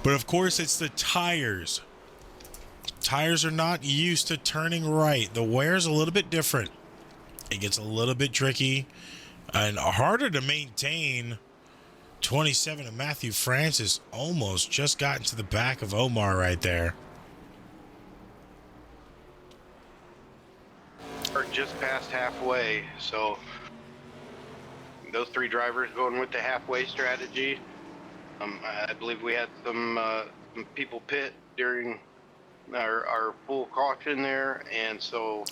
But of course, it's the tires. Tires are not used to turning right. The wear's a little bit different. It gets a little bit tricky and harder to maintain. 27 of Matthew Francis almost just got into the back of Omar right there. Or just past halfway, so those three drivers going with the halfway strategy. I believe we had some people pit during our full caution there, and so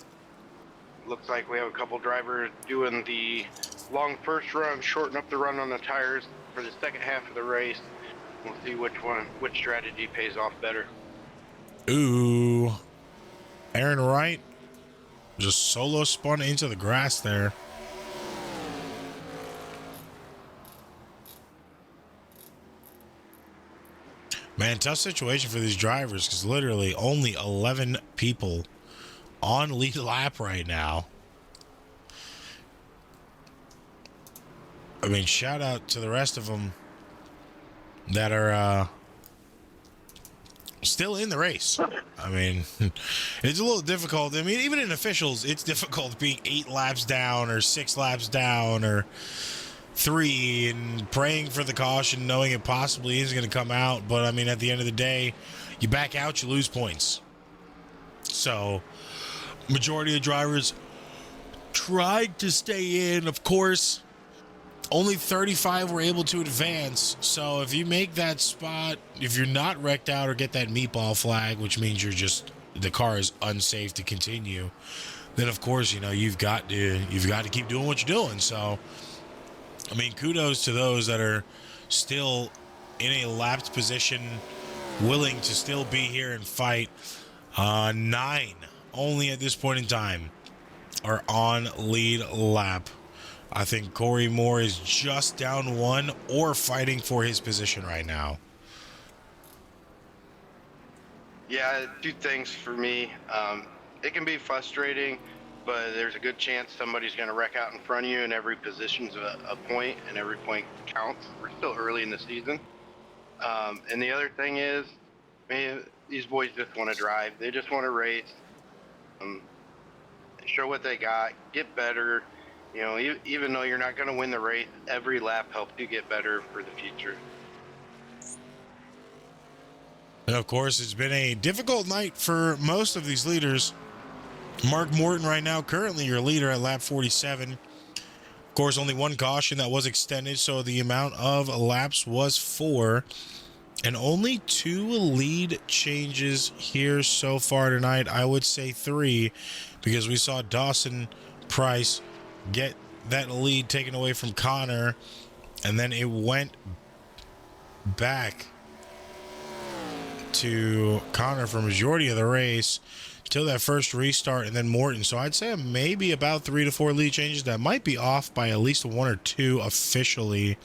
looks like we have a couple drivers doing the long first run, shorten up the run on the tires for the second half of the race. We'll see which strategy pays off better. Ooh, Aaron Wright just solo spun into the grass there. Man, tough situation for these drivers because literally only 11 people on lead lap right now. I mean, shout out to the rest of them that are still in the race. I mean, it's a little difficult. I mean, even in officials, it's difficult being 8 laps down or 6 laps down or 3 and praying for the caution, knowing it possibly is going to come out. But I mean, at the end of the day, you back out, you lose points. So, majority of drivers tried to stay in. Of course, only 35 were able to advance. So if you make that spot, if you're not wrecked out or get that meatball flag, which means the car is unsafe to continue, then of course, you know, you've got to keep doing what you're doing. So, I mean, kudos to those that are still in a lapped position, willing to still be here and fight. 9 only at this point in time are on lead lap. I think Corey Moore is just down 1 or fighting for his position right now. Yeah, 2 things for me. It can be frustrating, but there's a good chance somebody's going to wreck out in front of you, and every position's a point, and every point counts. We're still early in the season. And the other thing is, man, these boys just want to drive. They just want to race, show what they got, get better. You know, even though you're not going to win the race, every lap helps you get better for the future. And of course, it's been a difficult night for most of these leaders. Mark Morton right now, currently your leader at lap 47. Of course, only 1 caution that was extended, so the amount of laps was 4. And only 2 lead changes here so far tonight. I would say 3, because we saw Dawson Price get that lead taken away from Connor, and then it went back to Connor for majority of the race till that first restart, and then Morton. So I'd say maybe about 3 to 4 lead changes. That might be off by at least 1 or 2 officially.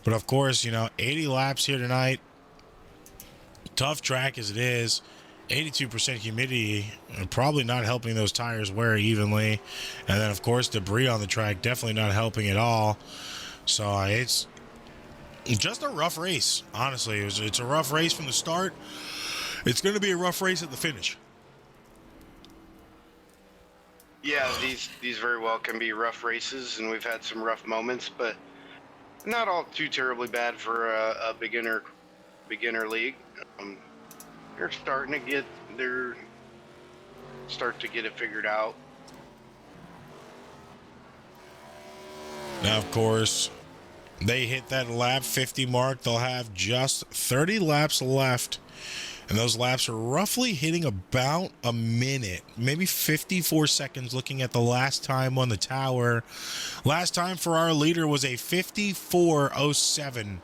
But of course, you know, 80 laps here tonight. Tough track as it is. 82% humidity, probably not helping those tires wear evenly. And then, of course, debris on the track, definitely not helping at all. So it's just a rough race, honestly. It's a rough race from the start. It's going to be a rough race at the finish. Yeah, these very well can be rough races, and we've had some rough moments, but not all too terribly bad for a beginner league. They're starting to get it figured out. Now, of course, they hit that lap 50 mark. They'll have just 30 laps left. And those laps are roughly hitting about a minute, maybe 54 seconds looking at the last time on the tower. Last time for our leader was a 54:07.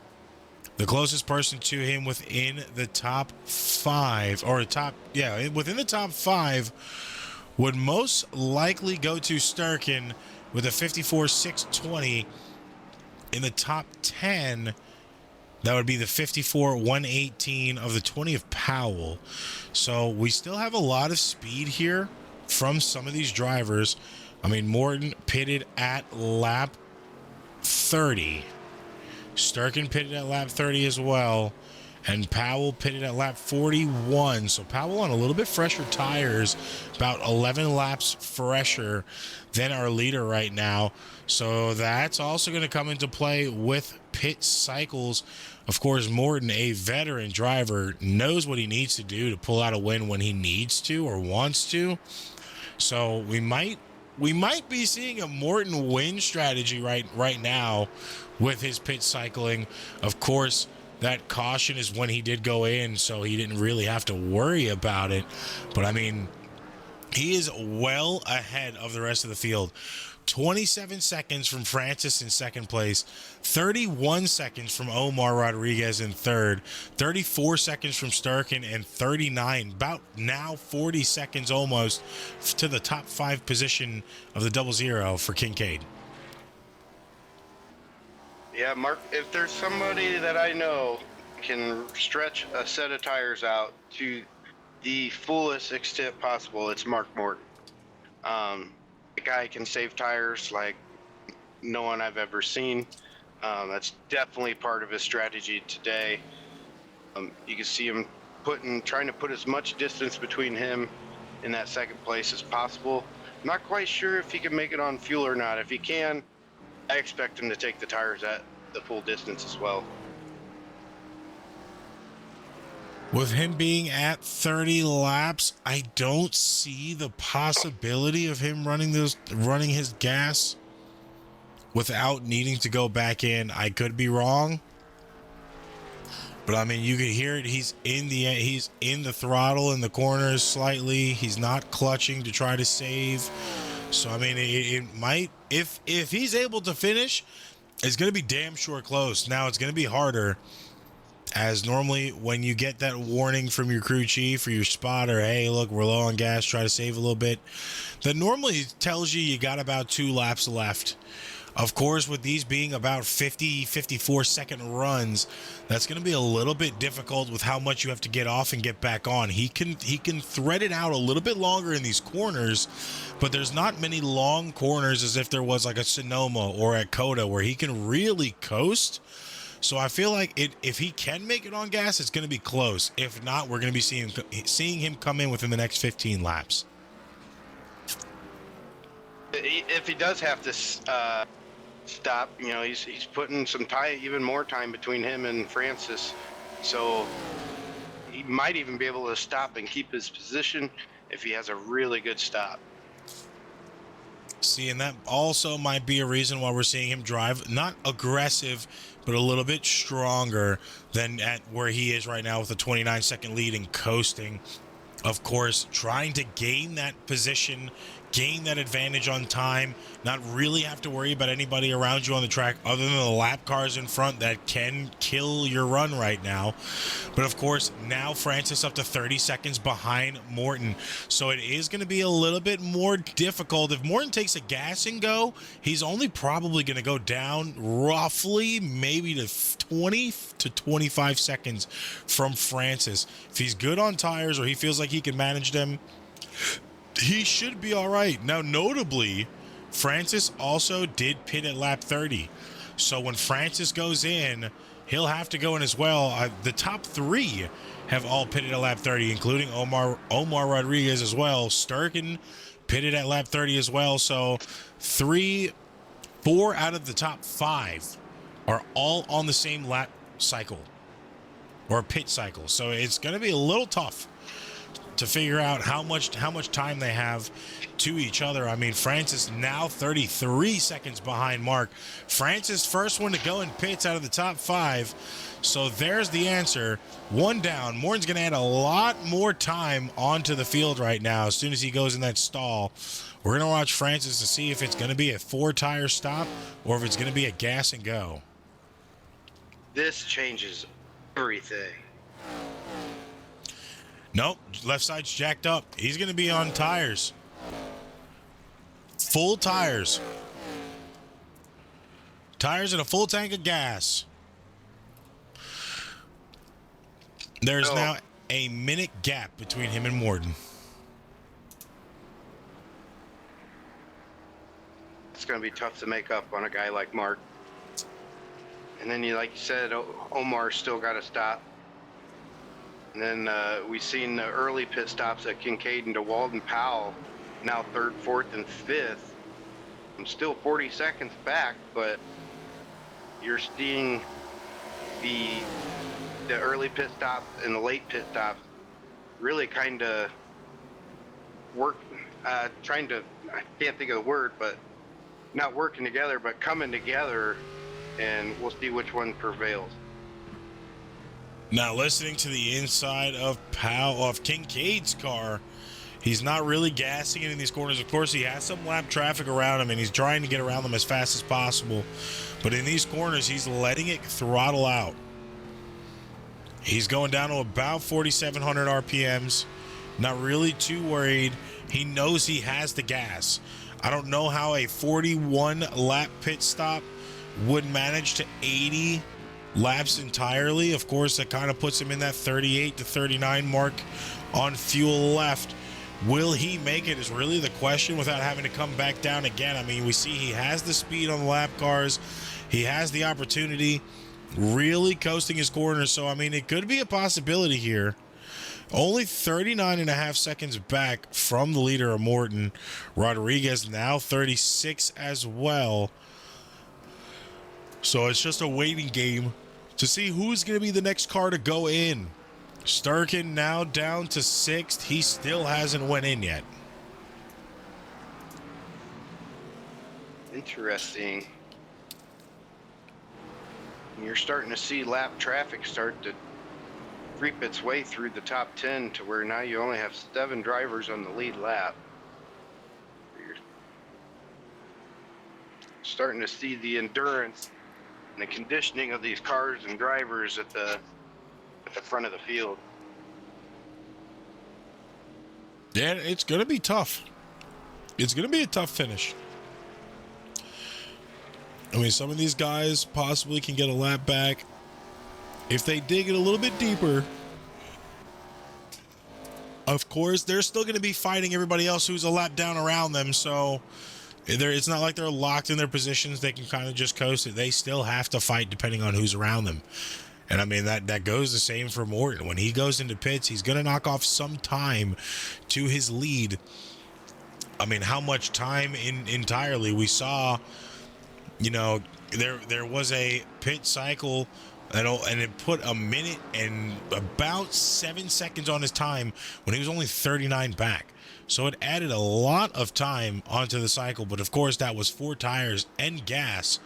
The closest person to him within the top 5, within the top 5 would most likely go to Sturkin with a 54:620. In the top 10, That would be the 54, 118 of the 20 of Powell. So we still have a lot of speed here from some of these drivers. I mean, Morton pitted at lap 30. Sturkin pitted at lap 30 as well. And Powell pitted at lap 41. So Powell on a little bit fresher tires, about 11 laps fresher than our leader right now. So that's also going to come into play with pit cycles. Of course, Morton, a veteran driver, knows what he needs to do to pull out a win when he needs to or wants to. So we might be seeing a Morton win strategy right now with his pit cycling. Of course, that caution is when he did go in, so he didn't really have to worry about it. But, I mean, he is well ahead of the rest of the field. 27 seconds from Francis in second place, 31 seconds from Omar Rodriguez in third, 34 seconds from Sturkin, and 39, about now 40 seconds almost to the top 5 position of the 00 for Kincaid. Yeah, Mark, if there's somebody that I know can stretch a set of tires out to the fullest extent possible, it's Mark Morton. The guy can save tires like no one I've ever seen. That's definitely part of his strategy today. You can see him trying to put as much distance between him in that second place as possible. I'm not quite sure if he can make it on fuel or not. If he can, I expect him to take the tires at the full distance as well. With him being at 30 laps, I don't see the possibility of him running his gas without needing to go back in. I could be wrong, but I mean, you could hear it. He's in the throttle in the corners slightly. He's not clutching to try to save. So I mean, it might, if he's able to finish, it's going to be damn sure close. Now it's going to be harder, as normally when you get that warning from your crew chief or your spotter, hey, look, we're low on gas, try to save a little bit, that normally tells you got about 2 laps left. Of course, with these being about 54 second runs, that's going to be a little bit difficult with how much you have to get off and get back on. He can thread it out a little bit longer in these corners, but there's not many long corners as if there was like a Sonoma or at Coda where he can really coast. So I feel like if he can make it on gas, it's going to be close. If not, we're going to be seeing him come in within the next 15 laps. If he does have to stop, he's putting some even more time between him and Francis. So he might even be able to stop and keep his position if he has a really good stop. See, and that also might be a reason why we're seeing him drive not aggressive, but a little bit stronger than at where he is right now with a 29-second lead and coasting. Of course, trying to gain that position, gain that advantage on time, not really have to worry about anybody around you on the track other than the lap cars in front that can kill your run right now. But of course, now Francis up to 30 seconds behind Morton. So it is going to be a little bit more difficult. If Morton takes a gas and go, he's only probably going to go down roughly maybe to 20 to 25 seconds from Francis. If he's good on tires or he feels like he can manage them, he should be all right. Now, notably, Francis also did pit at lap 30. So when Francis goes in, he'll have to go in as well. The top 3 have all pitted at lap 30, including Omar Rodriguez as well. Sturkin pitted at lap 30 as well. So 4 out of the top 5 are all on the same lap cycle or pit cycle. So it's going to be a little tough to figure out how much time they have to each other. I mean, Francis now 33 seconds behind Mark. Francis first one to go in pits out of the top 5. So there's the answer. 1 down. Morton's going to add a lot more time onto the field right now. As soon as he goes in that stall, we're going to watch Francis to see if it's going to be a 4-tire stop or if it's going to be a gas and go. This changes everything. Nope, left side's jacked up. He's going to be on tires. Full tires. Tires and a full tank of gas. There's So- now a minute gap between him and Morton. It's going to be tough to make up on a guy like Mark. And then, like you said, Omar still got to stop. And then we've seen the early pit stops at Kincaid and DeWalt and Powell, now third, fourth, and fifth. I'm still 40 seconds back, but you're seeing the early pit stops and the late pit stops really kind of work, trying to, I can't think of the word, but not working together, but coming together, and we'll see which one prevails. Now listening to the inside of Kincaid's car, he's not really gassing it in these corners. Of course, he has some lap traffic around him, and he's trying to get around them as fast as possible. But in these corners, he's letting it throttle out. He's going down to about 4,700 RPMs. Not really too worried. He knows he has the gas. I don't know how a 41 lap pit stop would manage to 80 laps entirely. Of course, that kind of puts him in that 38 to 39 mark on fuel left. Will he make it is really the question without having to come back down again. I mean, we see he has the speed on the lap cars. He has the opportunity, really coasting his corners. So, I mean, it could be a possibility here. Only 39 and a half seconds back from the leader of Morton. Rodriguez now 36 as well. So it's just a waiting game to see who's going to be the next car to go in. Sturkin now down to 6th. He still hasn't went in yet. Interesting. You're starting to see lap traffic start to creep its way through the top 10 to where now you only have 7 drivers on the lead lap. You're starting to see the endurance and the conditioning of these cars and drivers at the front of the field. Yeah, it's going to be tough. It's going to be a tough finish. I mean, some of these guys possibly can get a lap back if they dig it a little bit deeper. Of course, they're still going to be fighting everybody else who's a lap down around them. So it's not like they're locked in their positions. They can kind of just coast it. They still have to fight depending on who's around them. And I mean, that goes the same for Morton. When he goes into pits, he's going to knock off some time to his lead. I mean, how much time entirely? We saw, you know, there was a pit cycle and it put a minute and about 7 seconds on his time when he was only 39 back. So it added a lot of time onto the cycle. But of course, that was 4 tires and gas.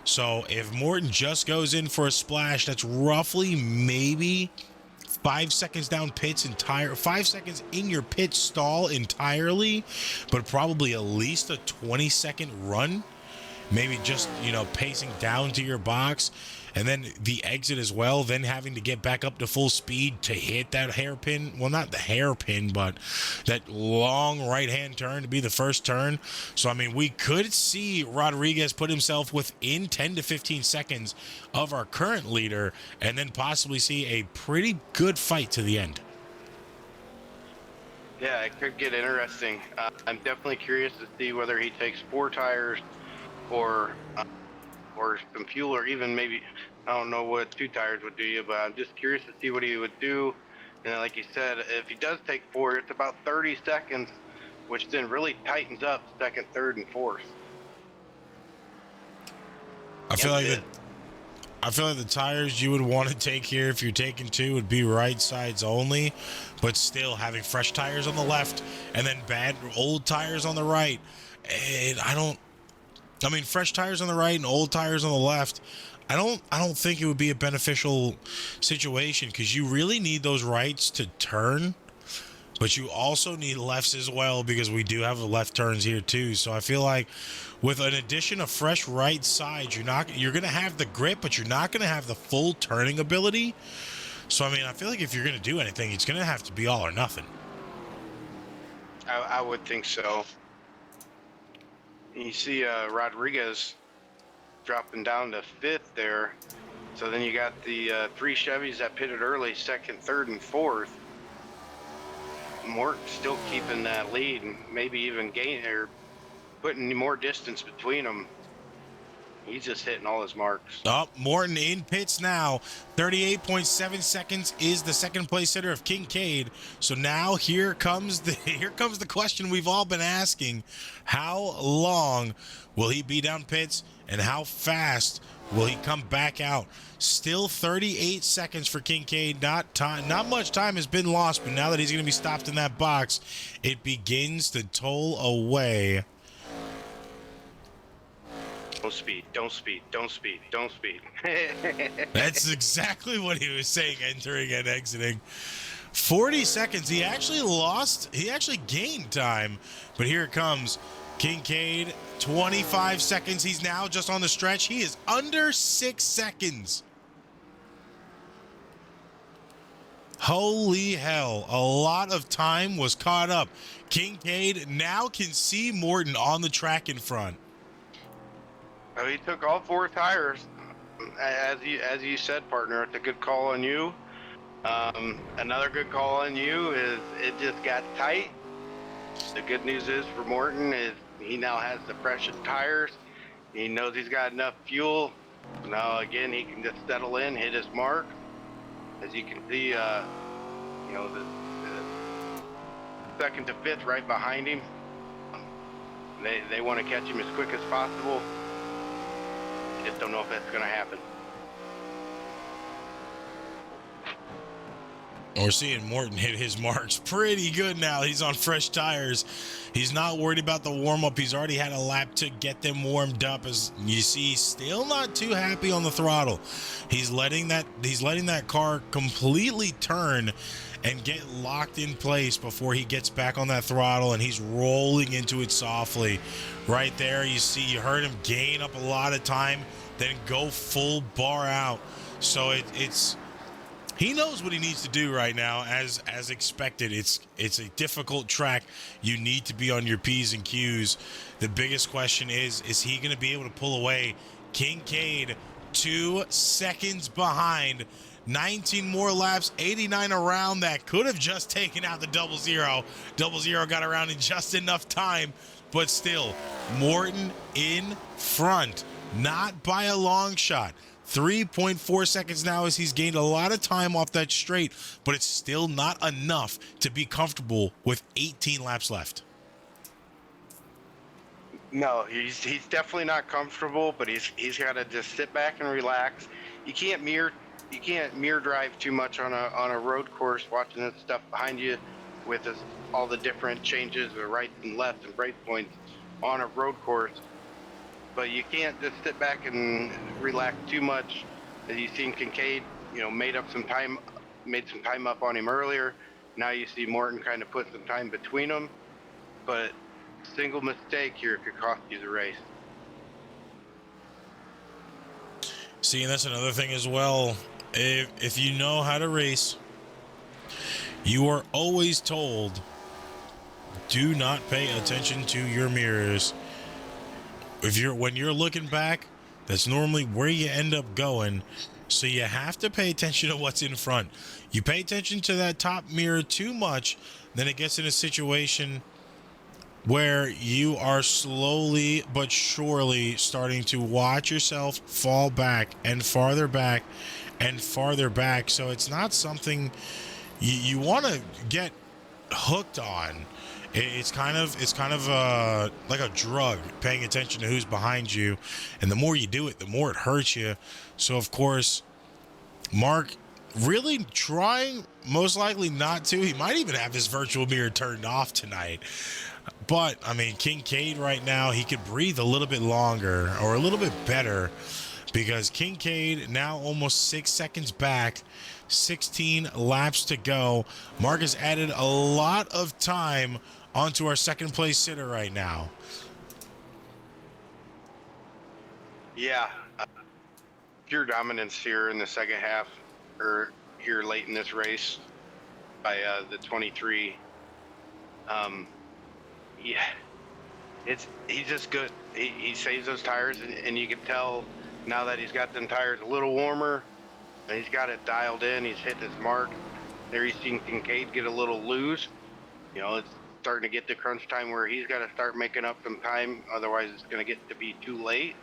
So if Morton just goes in for a splash, that's roughly maybe 5 seconds down pits 5 seconds in your pit stall entirely, but probably at least a 20-second run. Maybe just, you know, pacing down to your box, and then the exit as well, then having to get back up to full speed to hit that hairpin. Well, not the hairpin, but that long right-hand turn to be the first turn. So, I mean, we could see Rodriguez put himself within 10 to 15 seconds of our current leader and then possibly see a pretty good fight to the end. Yeah, it could get interesting. I'm definitely curious to see whether he takes 4 tires or some fuel, or even maybe, I don't know what 2 tires would do you, but I'm just curious to see what he would do. And like you said, if he does take 4, it's about 30 seconds, which then really tightens up second, third, and fourth. I feel like the tires you would want to take here if you're taking 2 would be right sides only, but still having fresh tires on the left and then bad old tires on the right. And I mean, fresh tires on the right and old tires on the left. I don't think it would be a beneficial situation because you really need those rights to turn, but you also need lefts as well because we do have the left turns here too. So I feel like with an addition of fresh right sides, you're going to have the grip, but you're not going to have the full turning ability. So, I mean, I feel like if you're going to do anything, it's going to have to be all or nothing. I would think so. You see Rodriguez dropping down to 5th there. So then you got the 3 Chevys that pitted early, second, third, and fourth. Morton's still keeping that lead, and maybe even gaining or putting more distance between them. He's just hitting all his marks. Oh, Morton in pits now. 38.7 seconds is the second place hitter of Kincaid. So now here comes the question we've all been asking. How long will he be down pits, and how fast will he come back out? Still 38 seconds for Kincaid. Not much time has been lost, but now that he's going to be stopped in that box, it begins to toll away. Don't speed, don't speed, don't speed, don't speed. That's exactly what he was saying, entering and exiting. 40 seconds. He actually gained time. But here it comes. Kincaid, 25 seconds. He's now just on the stretch. He is under 6 seconds. Holy hell. A lot of time was caught up. Kincaid now can see Morton on the track in front. Oh, he took all 4 tires. As you said, partner, it's a good call on you. Another good call on you is it just got tight. The good news is for Morton is he now has the freshest tires. He knows he's got enough fuel. Now again, he can just settle in, hit his mark. As you can see, the second to fifth right behind him. They want to catch him as quick as possible. Just don't know if that's going to happen. We're seeing Morton hit his marks pretty good now. He's on fresh tires. He's not worried about the warm-up. He's already had a lap to get them warmed up. As you see, still not too happy on the throttle. He's letting that car completely turn and get locked in place before he gets back on that throttle, and he's rolling into it softly. Right there, you heard him gain up a lot of time, then go full bar out. So he knows what he needs to do right now, as expected. It's a difficult track. You need to be on your P's and Q's. The biggest question is he going to be able to pull away? Kincaid 2 seconds behind. 19 more laps, 89 around. That could have just taken out the 0-0. 0-0 got around in just enough time, but still, Morton in front, not by a long shot. 3.4 seconds now as he's gained a lot of time off that straight, but it's still not enough to be comfortable with 18 laps left. No, he's definitely not comfortable, but he's got to just sit back and relax. You can't mirror drive too much on a road course, watching this stuff behind you with all the different changes of right and left and break points on a road course. But you can't just sit back and relax too much. As you've seen Kincaid, made some time up on him earlier. Now you see Morton kind of put some time between them. But single mistake here could cost you the race. See, and that's another thing as well. If you know how to race, you are always told, do not pay attention to your mirrors. When you're looking back, that's normally where you end up going. So you have to pay attention to what's in front. You pay attention to that top mirror too much, then it gets in a situation where you are slowly but surely starting to watch yourself fall back and farther back and farther back. So it's not something you want to get hooked on. It's kind of like a drug, paying attention to who's behind you, and the more you do it, the more it hurts you. So of course, Mark really trying most likely not to. He might even have his virtual mirror turned off tonight. But I mean, Kincaid right now, he could breathe a little bit longer or a little bit better, because Kincaid now almost 6 seconds back. 16 laps to go. Mark has added a lot of time onto our second place sitter right now. Yeah, pure dominance here in the second half, or here late in this race by the 23. Yeah, he's just good. He saves those tires, and you can tell Now that he's got them tires a little warmer, and he's got it dialed in, he's hitting his mark. There he's seen Kincaid get a little loose. You know, it's starting to get to crunch time where he's got to start making up some time. Otherwise, it's going to get to be too late.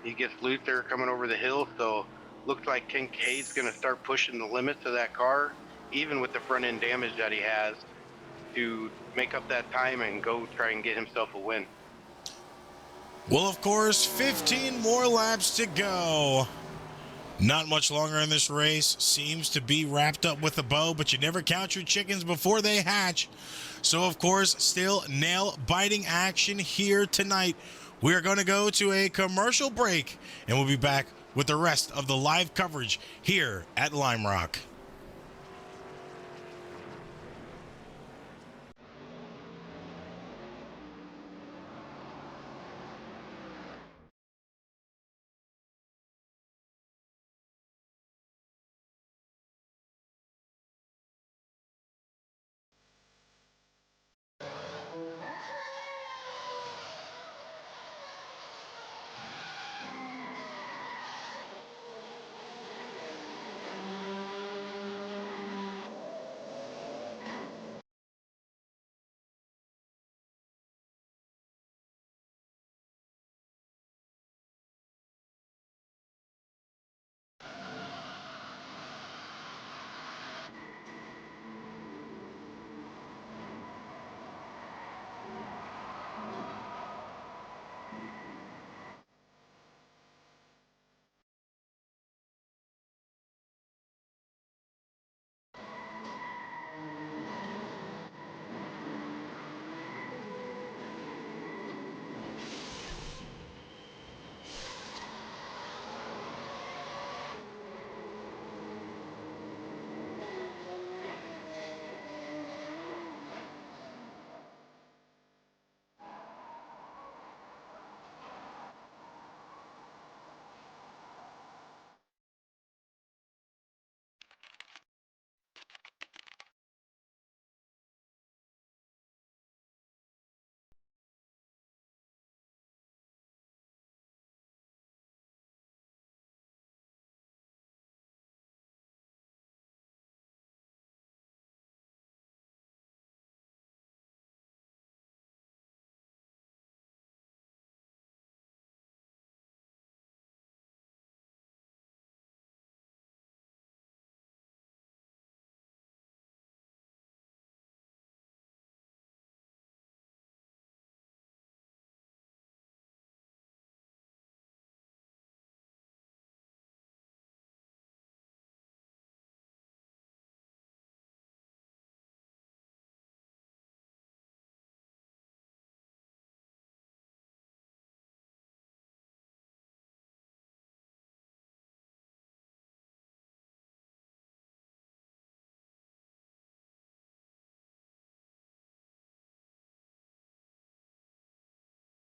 He gets loose there coming over the hill, so looks like Kincaid's going to start pushing the limits of that car, even with the front end damage that he has, to make up that time and go try and get himself a win. Well, of course, 15 more laps to go. Not much longer in this race. Seems to be wrapped up with a bow, but you never count your chickens before they hatch. So, of course, still nail-biting action here tonight. We are going to go to a commercial break, and we'll be back with the rest of the live coverage here at Lime Rock.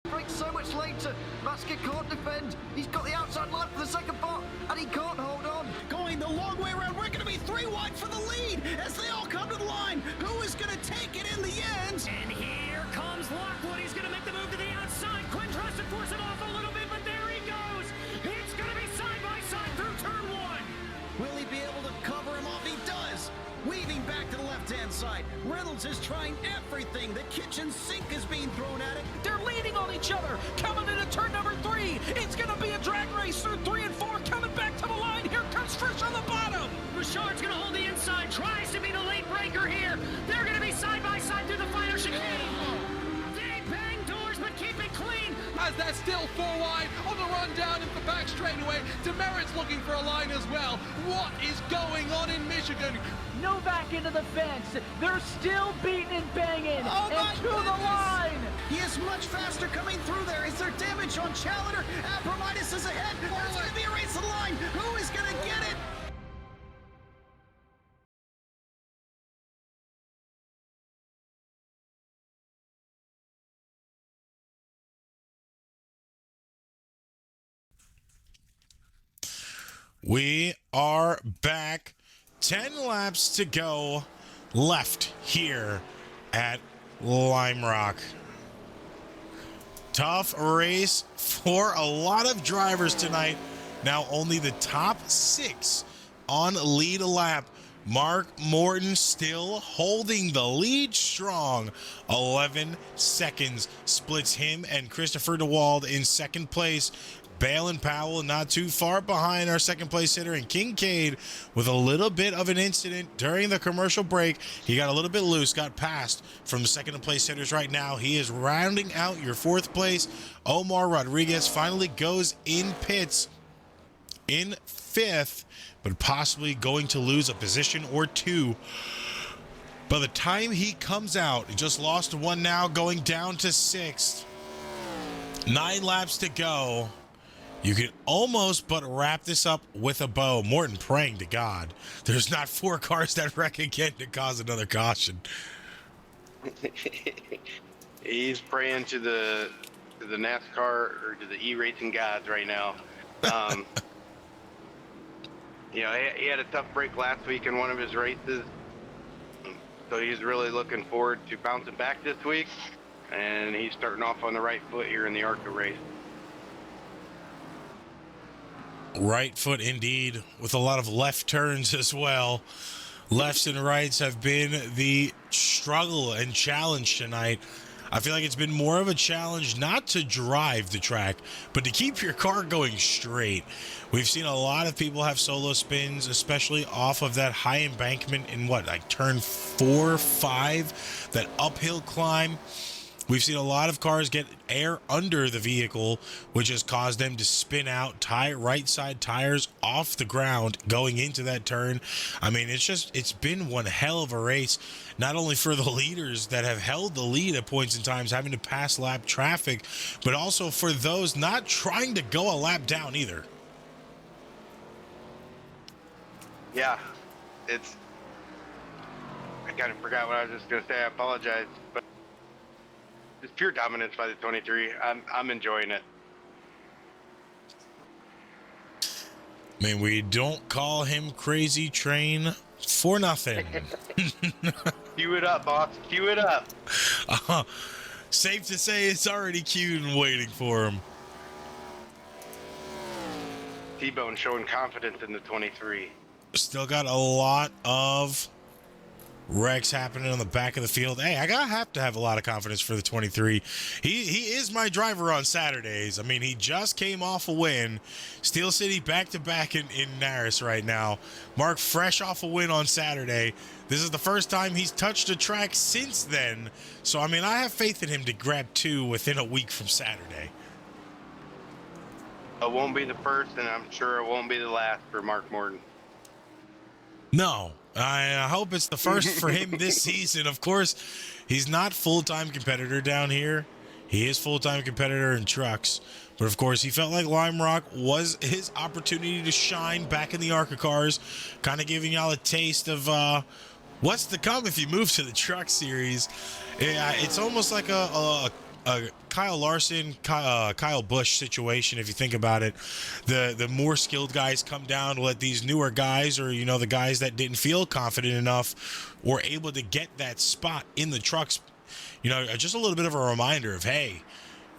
Breaks so much later. Basket can't defend. He's got the outside line for the second part, and he can't hold on. Going the long way around. We're going to be 3 wide for the lead as they all come to the line. Who is going to take it in the end? And here comes Lockwood. He's going to make the move to the outside. Quinn tries to force it off a little bit, but there he goes. It's going to be side by side through turn 1. Will he be able to cover him off? He does. Weaving back to the left-hand side. Reynolds is trying everything. The kitchen sink is being thrown at it. They're leaning on each other. Coming into turn number 3. It's going to be a drag race through 3 and 4. Coming back to the line. Here comes Frisch on the bottom. Bouchard's going to hold the inside. Tries to be the late breaker here. They're going to be side by side through the final chicane. They bang doors, but keep it clean. As they're still 4 wide on the run down into the back straightaway. Demerit's looking for a line as well. What is going on in Michigan? Novak into the fence. They're still beating and banging. Oh, and to the line. He is much faster coming through there. Is there damage on Challenger? Abramitis is ahead. There's going to be a race to the line. Who is going to get it? We are back. 10 laps to go left here at Lime Rock. Tough race for a lot of drivers tonight. Now only the top 6 on lead a lap. Mark Morton still holding the lead strong. 11 seconds splits him and Christopher DeWald in second place. Balin Powell not too far behind our second place hitter, and Kincaid with a little bit of an incident during the commercial break. He got a little bit loose, got passed from the second place hitters right now. He is rounding out your fourth place. Omar Rodriguez finally goes in pits in fifth, but possibly going to lose a position or two. By the time he comes out, he just lost one now, going down to sixth. 9 laps to go. You can almost but wrap this up with a bow. Morton praying to God there's not 4 cars that wreck again to cause another caution. He's praying to the NASCAR or to the e-racing gods right now. You know, he had a tough break last week in one of his races, so he's really looking forward to bouncing back this week, and he's starting off on the right foot here in the Arca race. Right foot indeed, with a lot of left turns as well. Lefts and rights have been the struggle and challenge tonight. I feel like it's been more of a challenge not to drive the track, but to keep your car going straight. We've seen a lot of people have solo spins, especially off of that high embankment in like turn 4, 5, that uphill climb. We've seen a lot of cars get air under the vehicle, which has caused them to spin out, right side tires off the ground going into that turn. I mean, it's been one hell of a race, not only for the leaders that have held the lead at points in times, having to pass lap traffic, but also for those not trying to go a lap down either. Yeah, I kind of forgot what I was just going to say. I apologize, but it's pure dominance by the 23. I'm enjoying it. I mean, we don't call him Crazy Train for nothing. Cue it up, boss. Cue it up. Safe to say it's already queued and waiting for him. T-Bone showing confidence in the 23. Still got a lot of wrecks happening on the back of the field. Hey, I have to have a lot of confidence for the 23. He is my driver on Saturdays. I mean, he just came off a win. Steel City back-to-back in Naris right now. Mark fresh off a win on Saturday. This is the first time he's touched a track since then. So, I mean, I have faith in him to grab 2 within a week from Saturday. It won't be the first, and I'm sure it won't be the last for Mark Morton. No, I hope it's the first for him this season. Of course, he's not full-time competitor down here. He is full-time competitor in trucks. But, of course, he felt like Lime Rock was his opportunity to shine back in the Arca cars, kind of giving y'all a taste of what's to come if you move to the truck series. Yeah, it's almost like a Kyle Larson, Kyle Busch situation, if you think about it. The more skilled guys come down to let these newer guys, or, the guys that didn't feel confident enough or able to get that spot in the trucks, just a little bit of a reminder of, hey,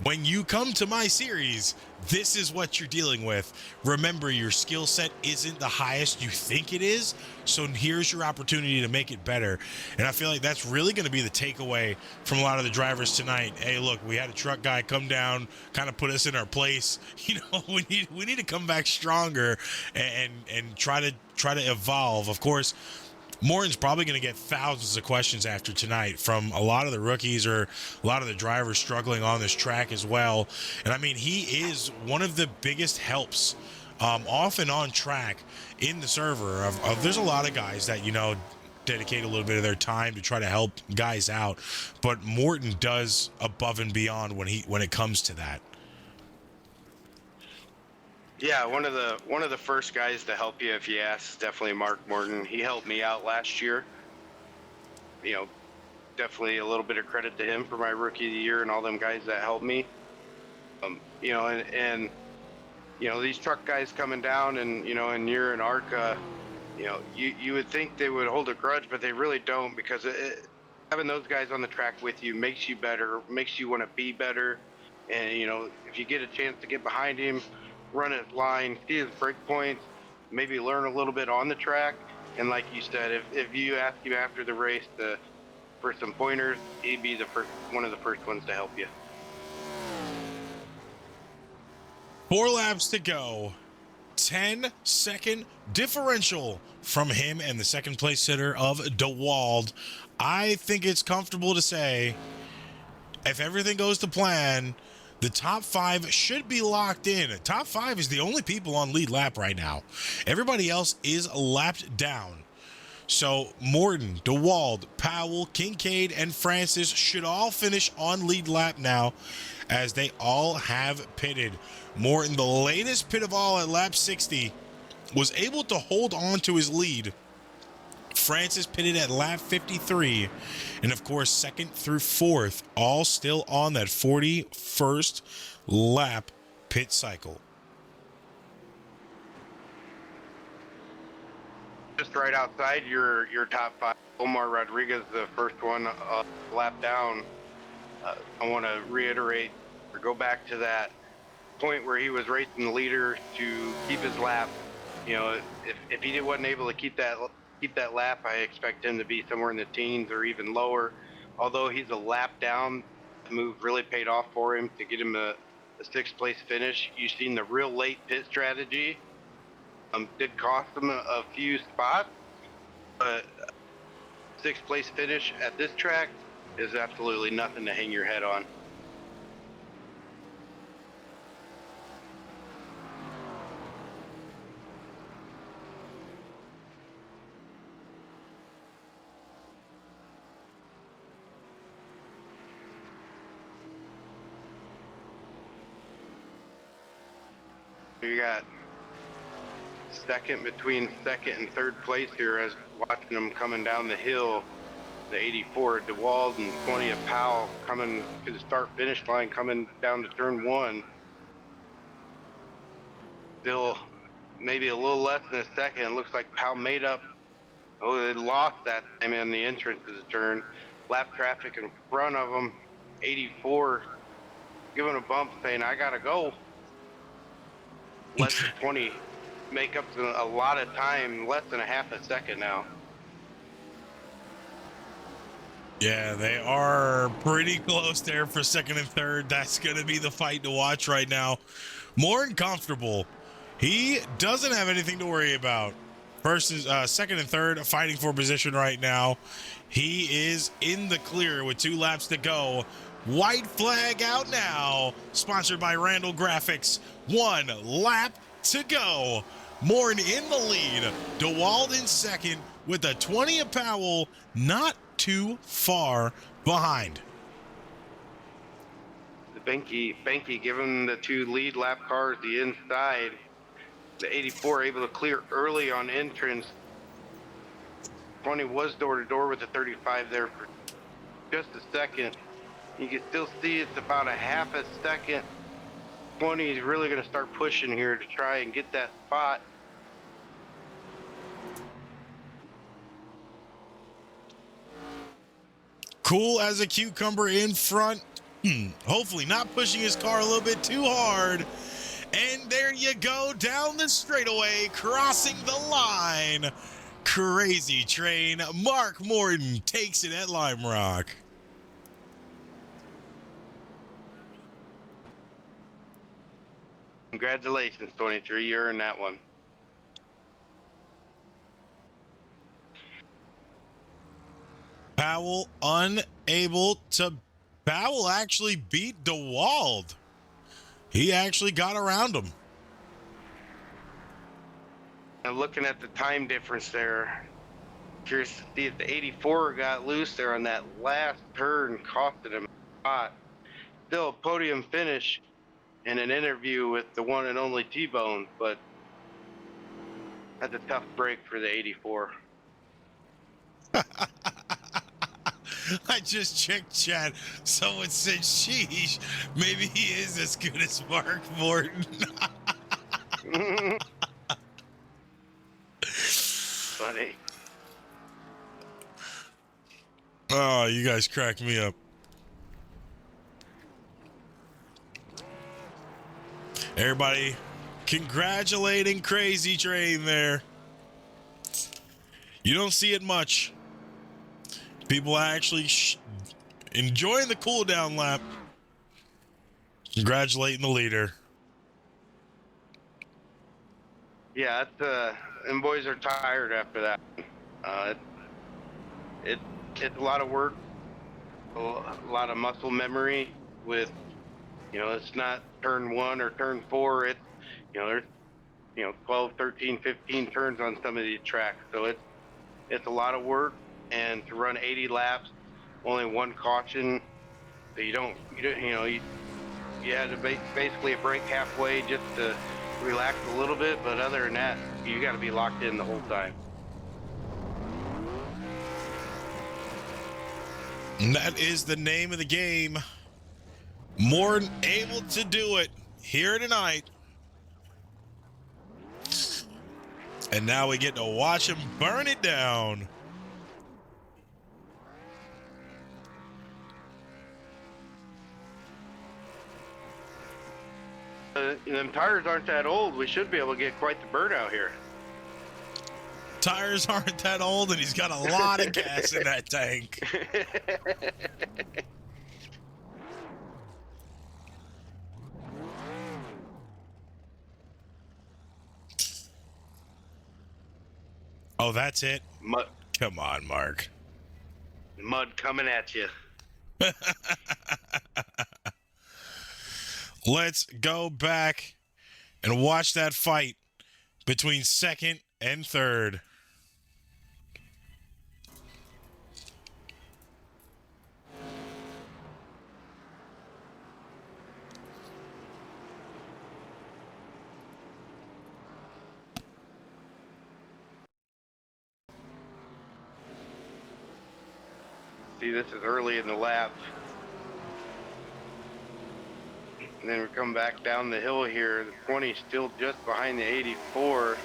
when you come to my series, this is what you're dealing with. Remember, your skill set isn't the highest you think it is, so here's your opportunity to make it better. And I feel like that's really going to be the takeaway from a lot of the drivers tonight. Hey, look, we had a truck guy come down, kind of put us in our place. We need to come back stronger and try to evolve. Of course, Morton's probably going to get thousands of questions after tonight from a lot of the rookies or a lot of the drivers struggling on this track as well. And I mean, he is one of the biggest helps off and on track in the server of there's a lot of guys that, dedicate a little bit of their time to try to help guys out. But Morton does above and beyond when it comes to that. Yeah, one of the first guys to help you, if you ask, is definitely Mark Morton. He helped me out last year. Definitely a little bit of credit to him for my rookie of the year and all them guys that helped me. These truck guys coming down and you're in Arca, you would think they would hold a grudge, but they really don't, because having those guys on the track with you makes you better, makes you want to be better. And, if you get a chance to get behind him run his line, see his break points, maybe learn a little bit on the track. And like you said, if you ask him after the race for some pointers, he'd be one of the first ones to help you. 4 laps to go. 10-second differential from him and the second place sitter of DeWald. I think it's comfortable to say, if everything goes to plan, the top 5 should be locked in. Top 5 is the only people on lead lap right now. Everybody else is lapped down. So Morton, DeWald, Powell, Kincaid, and Francis should all finish on lead lap now, as they all have pitted. Morton, the latest pit of all at lap 60, was able to hold on to his lead. Francis pitted at lap 53. And of course, 2nd through 4th, all still on that 41st lap pit cycle. Just right outside your top 5, Omar Rodriguez, the first one lap down. I want to reiterate or go back to that point where he was racing the leader to keep his lap. You know, if he wasn't able to keep that lap, I expect him to be somewhere in the teens or even lower. Although he's a lap down, the move really paid off for him to get him a 6th place finish. You've seen the real late pit strategy. Did cost him a few spots, but 6th place finish at this track is absolutely nothing to hang your head on. You got between 2nd and 3rd place here, as watching them coming down the hill. The 84 at DeWald and 20 of Powell coming to the start-finish line, coming down to turn 1. Still maybe a little less than a second. It looks like Powell made up. Oh, they lost that time in the entrance of the turn. Lap traffic in front of them. 84 giving a bump, saying, I gotta go. Less than 20. Make up a lot of time, less than a half a second now. Yeah, they are pretty close there for 2nd and 3rd. That's going to be the fight to watch right now. More than comfortable. He doesn't have anything to worry about. Versus 2nd and 3rd fighting for position right now. He is in the clear with 2 laps to go. White flag out now. Sponsored by Randall Graphics. 1 lap to go. Morton in the lead. DeWald in 2nd with a 20 of Powell, not too far behind. The Benke giving the 2 lead lap cars the inside. The 84 able to clear early on entrance. 20 was door to door with the 35 there for just a second. You can still see it's about a half a second. 20 is really going to start pushing here to try and get that spot. Cool as a cucumber in front. Hopefully not pushing his car a little bit too hard. And there you go, down the straightaway, crossing the line. Crazy train. Mark Morton takes it at Lime Rock. Congratulations, 23. You earned that one. Powell unable to. Powell actually beat DeWald. He actually got around him. And looking at the time difference there, curious to see if the 84 got loose there on that last turn, costed him a spot. Still a podium finish in an interview with the one and only T-Bone, but that's a tough break for the 84. I just checked chat. Someone said, sheesh, maybe he is as good as Mark Morton. Funny. Oh, you guys crack me up. Everybody congratulating Crazy Train there. You don't see it much. People actually enjoying the cool down lap. Congratulating the leader. Yeah, and boys are tired after that. It's a lot of work, a lot of muscle memory with, it's not turn 1 or turn 4. It's, there's, 12, 13, 15 turns on some of these tracks. So it's a lot of work, and to run 80 laps, only one caution. So you had to basically break halfway just to relax a little bit. But other than that, you got to be locked in the whole time. And that is the name of the game. More than able to do it here tonight. And now we get to watch him burn it down. Them tires aren't that old. We should be able to get quite the burnout here. Tires aren't that old, and he's got a lot of gas in that tank. Oh, that's it? Mud. Come on, Mark. Mud coming at you. Let's go back and watch that fight between second and third. See, this is early in the lap. And then we come back down the hill here. The 20 is still just behind the 84.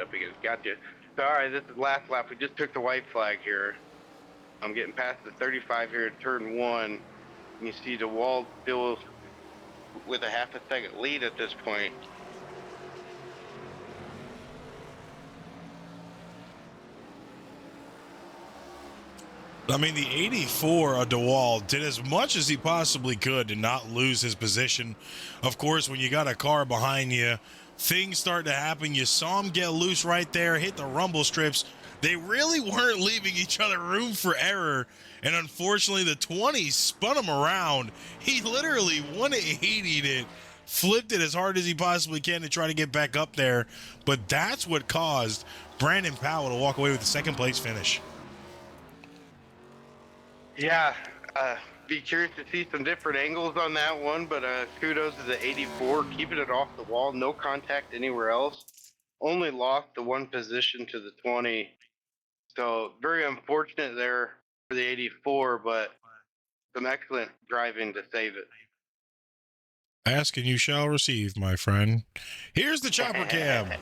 Up against, gotcha. So, all right, this is last lap. We just took the white flag here. I'm getting past the 35 here at turn 1. And you see the wall still with a half a second lead at this point. I mean, the 84 of DeWalt did as much as he possibly could to not lose his position. Of course, when you got a car behind you, things start to happen. You saw him get loose right there, hit the rumble strips. They really weren't leaving each other room for error. And unfortunately, the 20 spun him around. He literally 180'd it, flipped it as hard as he possibly can to try to get back up there. But that's what caused Brandon Powell to walk away with the second place finish. Yeah, be curious to see some different angles on that one, but kudos to the 84, keeping it off the wall, no contact anywhere else. Only lost the one position to the 20. So very unfortunate there for the 84, but some excellent driving to save it. Ask and you shall receive, my friend. Here's the chopper cam.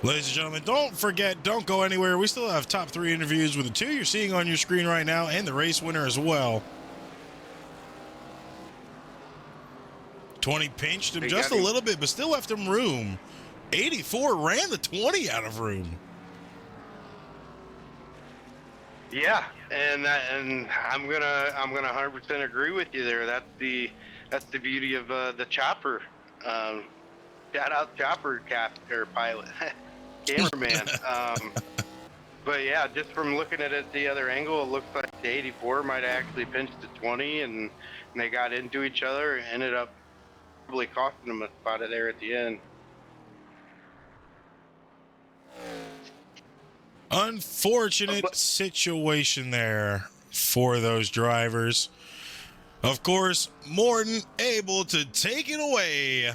Ladies and gentlemen, don't forget, don't go anywhere. We still have top 3 interviews with the 2 you're seeing on your screen right now and the race winner as well. 20 pinched him just a little bit, but still left him room. 84 ran the 20 out of room. Yeah, and I'm gonna 100% agree with you there. That's the beauty of the chopper. Shout out chopper pilot, cameraman. But yeah, just from looking at it the other angle, it looks like the 84 might have actually pinched the 20, and they got into each other and ended up probably costing them a spot there at the end. Unfortunate situation there for those drivers. Of course, Morton able to take it away.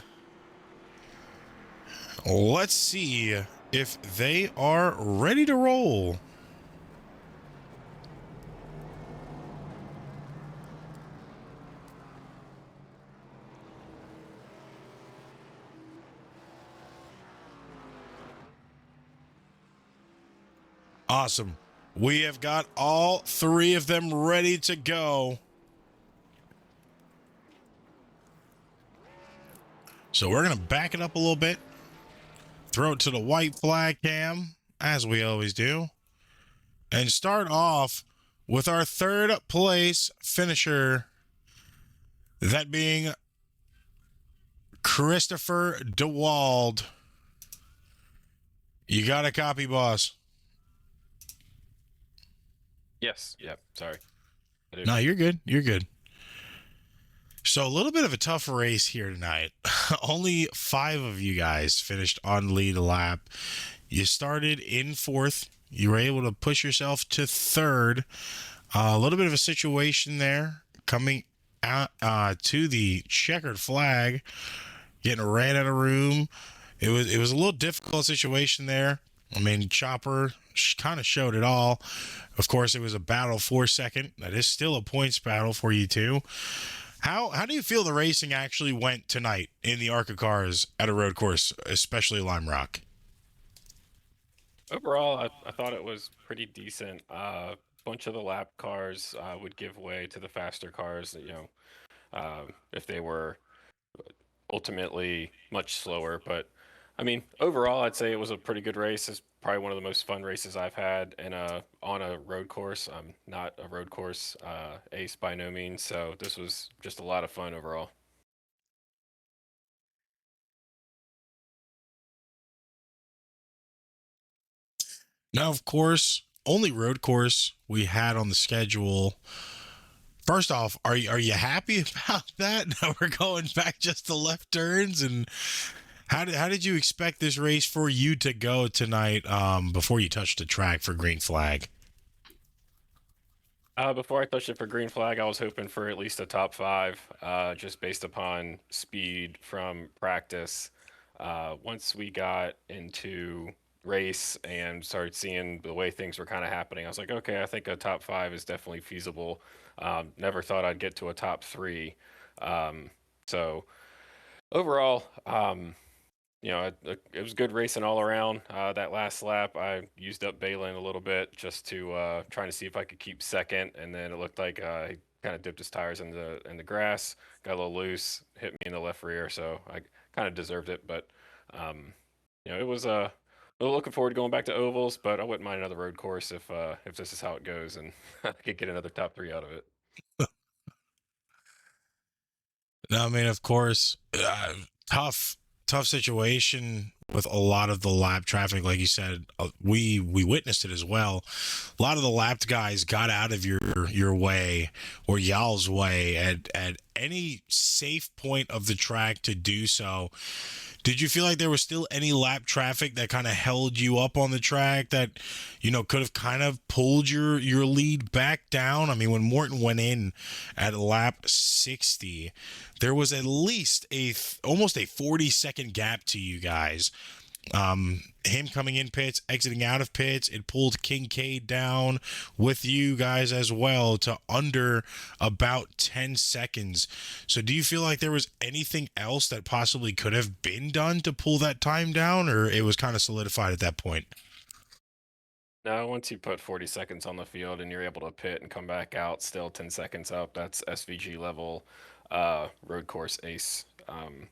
Let's see if they are ready to roll. Awesome. We have got all three of them ready to go. So we're going to back it up a little bit. Throw it to the white flag cam, as we always do. And start off with our third place finisher. That being Christopher DeWald. You got a copy, boss? Yes. Yep. Sorry. No, you're good. You're good. So a little bit of a tough race here tonight. Only 5 of you guys finished on lead lap. You started in 4th. You were able to push yourself to 3rd. A little bit of a situation there coming out to the checkered flag, getting ran out of room. It was a little difficult situation there. I mean, Chopper kind of showed it all. Of course, it was a battle for second. That is still a points battle for you two. How do you feel the racing actually went tonight in the Arca cars at a road course, especially Lime Rock? Overall, I thought it was pretty decent. Bunch of the lap cars would give way to the faster cars, if they were ultimately much slower. But I mean, overall, I'd say it was a pretty good race. It's probably one of the most fun races I've had on a road course. I'm not a road course ace by no means, so this was just a lot of fun overall. Now, of course, only road course we had on the schedule. First off, are you happy about that? Now we're going back just to left turns, and how did you expect this race for you to go tonight before you touched the track for green flag? Before I touched it for green flag, I was hoping for at least a top 5, just based upon speed from practice. Once we got into race and started seeing the way things were kind of happening, I was like, okay, I think a top 5 is definitely feasible. Never thought I'd get to a top 3. So overall, it was good racing all around. That last lap, I used up Balin a little bit just to trying to see if I could keep second, and then it looked like he kind of dipped his tires in the grass, got a little loose, hit me in the left rear, so I kind of deserved it. But it was looking forward to going back to ovals, but I wouldn't mind another road course if this is how it goes and I could get another top 3 out of it. I mean, of course, tough situation with a lot of the lap traffic. Like you said, we witnessed it as well. A lot of the lapped guys got out of your way or y'all's way at any safe point of the track to do so. Did you feel like there was still any lap traffic that kind of held you up on the track that, could have kind of pulled your lead back down? I mean, when Morton went in at lap 60, there was at least almost a 40-second gap to you guys. Him coming in pits, exiting out of pits, it pulled Kincaid down with you guys as well to under about 10 seconds. So do you feel like there was anything else that possibly could have been done to pull that time down, or it was kind of solidified at that point? No, once you put 40 seconds on the field and you're able to pit and come back out still 10 seconds up, that's SVG level road course ace.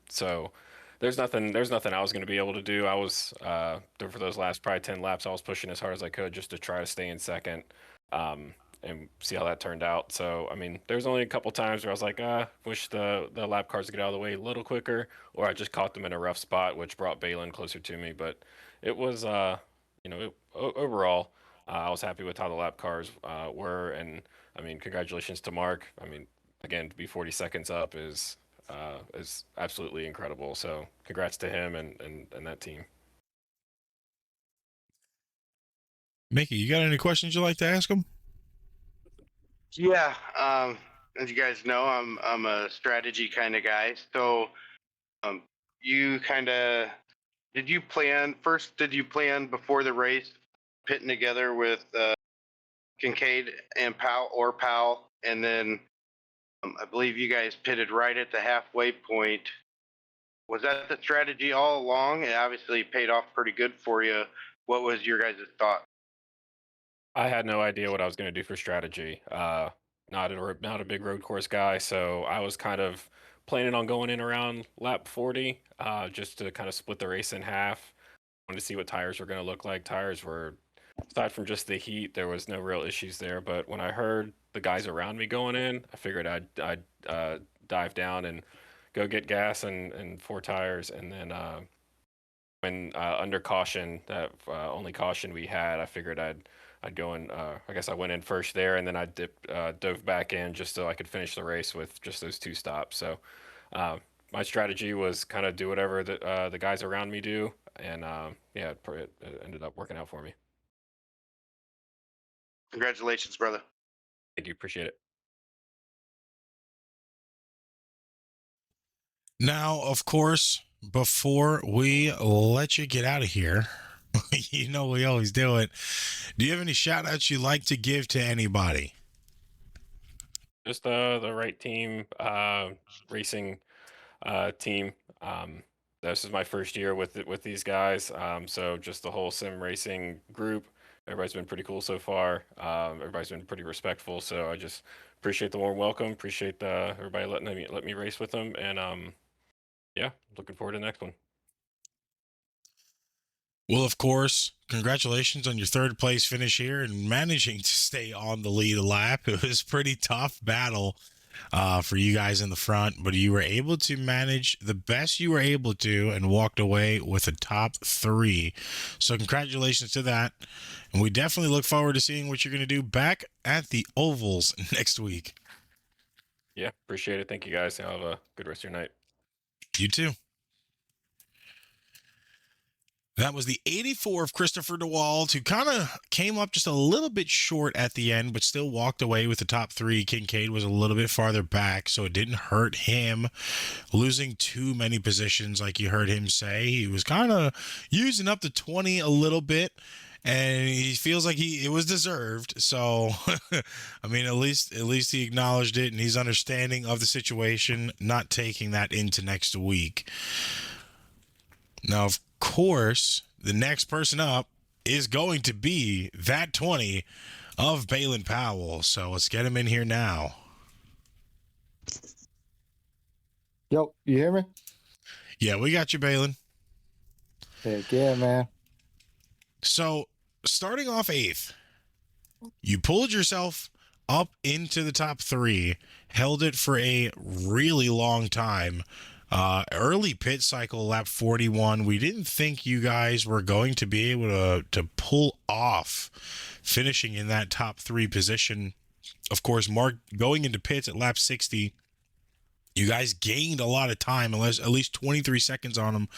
So there's nothing I was going to be able to do. I was for those last probably 10 laps, I was pushing as hard as I could just to try to stay in second and see how that turned out. So I mean, there's only a couple times where I was like, wish the lap cars would get out of the way a little quicker, or I just caught them in a rough spot, which brought Balin closer to me. But it was overall, I was happy with how the lap cars were, and I mean, congratulations to Mark. I mean, again, to be 40 seconds up is absolutely incredible. So congrats to him and that team. Mickey, you got any questions you'd like to ask him? Yeah. As you guys know, I'm a strategy kind of guy. So, you kind of did you plan before the race pitting together with Kincaid and Powell, and then I believe you guys pitted right at the halfway point. Was that the strategy all along? It obviously paid off pretty good for you. What was your guys' thought? I had no idea what I was going to do for strategy. Not a big road course guy, so I was kind of planning on going in around lap 40, just to kind of split the race in half. Wanted to see what tires were going to look like. Tires were, aside from just the heat, there was no real issues there. But when I heard the guys around me going in, I figured I'd dive down and go get gas and four tires, and then when under caution, that only caution we had, I figured I'd go in. I guess I went in first there, and then I dove back in just so I could finish the race with just those two stops. So my strategy was kind of do whatever the guys around me do, and yeah, it ended up working out for me. Congratulations, brother. Thank you, appreciate it. Now, of course, before we let you get out of here, you know we always do it. Do you have any shout outs you'd like to give to anybody? Just the right team, racing team. This is my first year with these guys, so just the whole sim racing group. Everybody's been pretty cool so far. Everybody's been pretty respectful, so I just appreciate the warm welcome. Appreciate everybody let me race with them, and yeah, looking forward to the next one. Well, of course, congratulations on your third place finish here and managing to stay on the lead lap. It was a pretty tough battle for you guys in the front, but you were able to manage the best you were able to and walked away with a top 3. So congratulations to that. And we definitely look forward to seeing what you're going to do back at the ovals next week. Yeah, appreciate it. Thank you guys. Have a good rest of your night. You too. That was the 84 of Christopher DeWald, who kind of came up just a little bit short at the end, but still walked away with the top 3. Kincaid was a little bit farther back, so it didn't hurt him losing too many positions, like you heard him say. He was kind of using up the 20 a little bit, and he feels like it was deserved. So, I mean, at least he acknowledged it, and he's understanding of the situation, not taking that into next week. Now, of course, the next person up is going to be that 20 of Balin Powell. So let's get him in here now. Yo, you hear me? Yeah, we got you, Balin. Heck yeah, man. So starting off 8th, you pulled yourself up into the top 3, held it for a really long time. Early pit cycle, lap 41. We didn't think you guys were going to be able to pull off finishing in that top 3 position. Of course, Mark going into pits at lap 60. You guys gained a lot of time, at least 23 seconds on them,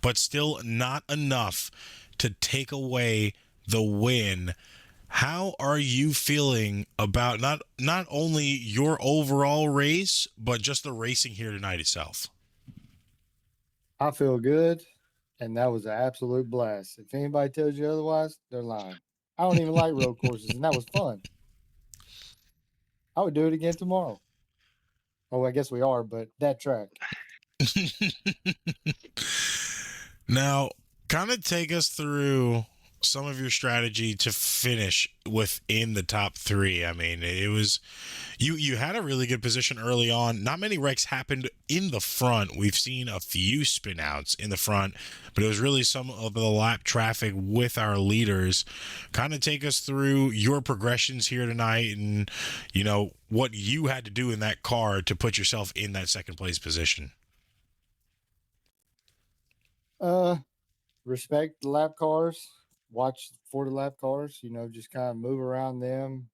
but still not enough to take away the win. How are you feeling about not only your overall race, but just the racing here tonight itself? I feel good, and that was an absolute blast. If anybody tells you otherwise, they're lying. I don't even like road courses, and that was fun. I would do it again tomorrow. Oh, I guess we are, but that track. Now, kind of take us through some of your strategy to finish within the top 3. I mean, it was you had a really good position early on. Not many wrecks happened in the front. We've seen a few spin outs in the front, but it was really some of the lap traffic with our leaders. Kind of take us through your progressions here tonight and, you know, what you had to do in that car to put yourself in that second place position. Respect the lap cars. Watch for the lap cars, you know, just kind of move around them.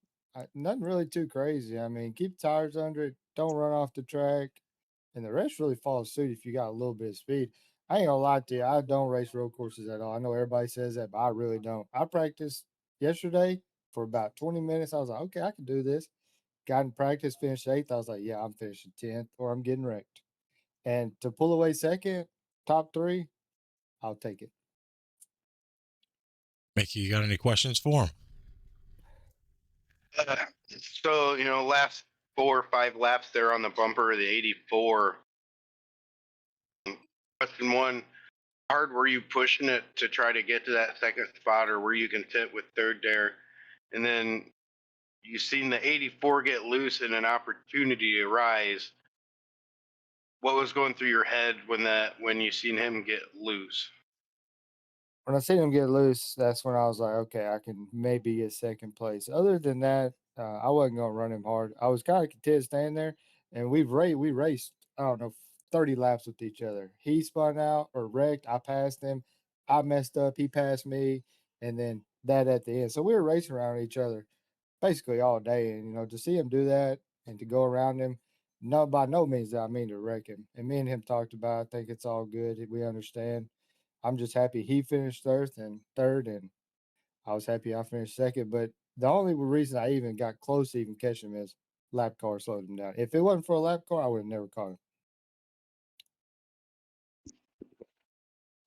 Nothing really too crazy. I mean, keep tires under it. Don't run off the track. And the rest really follows suit if you got a little bit of speed. I ain't gonna lie to you. I don't race road courses at all. I know everybody says that, but I really don't. I practiced yesterday for about 20 minutes. I was like, okay, I can do this. Got in practice, finished 8th. I was like, yeah, I'm finishing 10th or I'm getting wrecked. And to pull away second, top 3, I'll take it. Mickey, you got any questions for him? So, you know, last 4 or 5 laps there on the bumper of the 84. Question 1, hard were you pushing it to try to get to that second spot, or were you content with third there? and then you seen the 84 get loose and an opportunity to rise. What was going through your head when you seen him get loose? When I seen him get loose, that's when I was like, okay, I can maybe get second place. Other than that, I wasn't gonna run him hard. I was kind of content staying there, and we raced, I don't know, 30 laps with each other. He spun out or wrecked. I passed him. I messed up. He passed me, and then that at the end. So we were racing around each other basically all day. And to see him do that and to go around him, no, by no means do I mean to wreck him. And me and him talked about. I think it's all good. We understand. I'm just happy he finished third, and I was happy I finished second. But the only reason I even got close to even catching him is lap car slowed him down. If it wasn't for a lap car, I would have never caught him.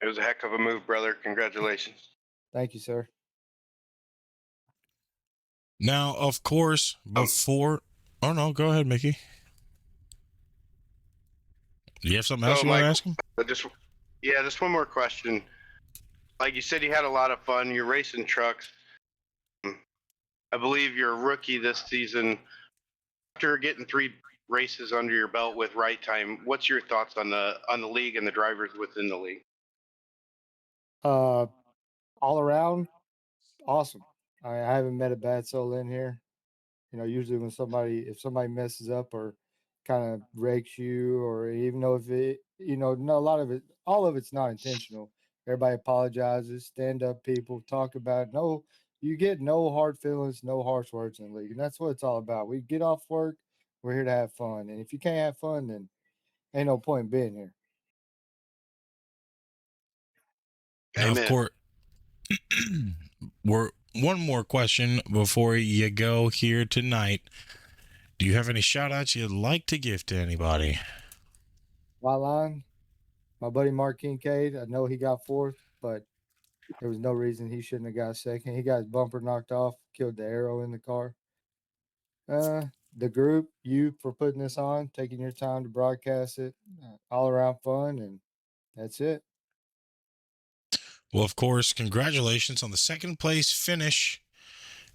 It was a heck of a move, brother. Congratulations. Thank you, sir. Now, of course, before. Oh, no, go ahead, Mickey. Do you have something else you want to ask him? Just one more question. Like you said, you had a lot of fun. You're racing trucks. I believe you're a rookie this season. After getting 3 races under your belt with Right Time, what's your thoughts on the league and the drivers within the league? All around, awesome. I haven't met a bad soul in here. Usually when if somebody messes up or kind of wrecks you, or even though if it, no, a lot of it, all of it's not intentional. Everybody apologizes, stand up people, talk about it. No, you get no hard feelings, no harsh words in the league. And that's what it's all about. We get off work, we're here to have fun. And if you can't have fun, then ain't no point being here. Now, of course, one more question before you go here tonight. Do you have any shout outs you'd like to give to anybody? White line, my buddy Mark Kincaid, I know he got 4th, but there was no reason he shouldn't have got 2nd. He got his bumper knocked off, killed the arrow in the car. The group, you for putting this on, taking your time to broadcast it, all around fun, and that's it. Well, of course, congratulations on the second place finish.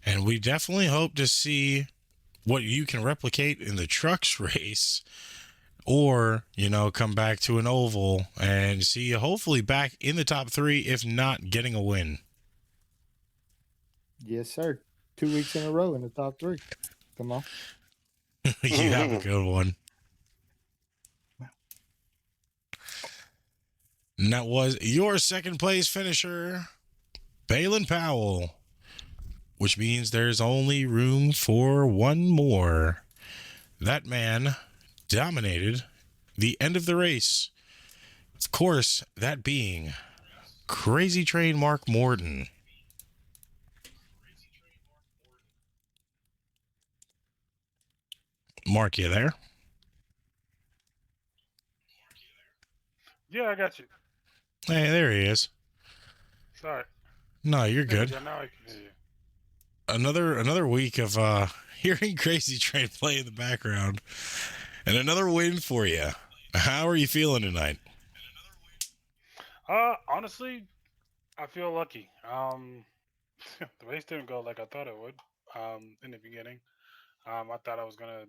And we definitely hope to see what you can replicate in the trucks race, or, come back to an oval and see you hopefully back in the top 3, if not getting a win. Yes, sir. 2 weeks in a row in the top 3. Come on. You have a good one. And that was your second place finisher, Balin Powell, which means there's only room for one more. That man dominated the end of the race. Of course, that being Crazy Train Mark Morton. Mark, you there? Yeah, I got you. Hey, there he is. Sorry. No, you're good. Yeah, now I can hear you. Another week of hearing Crazy Train play in the background, and another win for you. How are you feeling tonight? Honestly, I feel lucky. The race didn't go like I thought it would. In the beginning, I thought I was gonna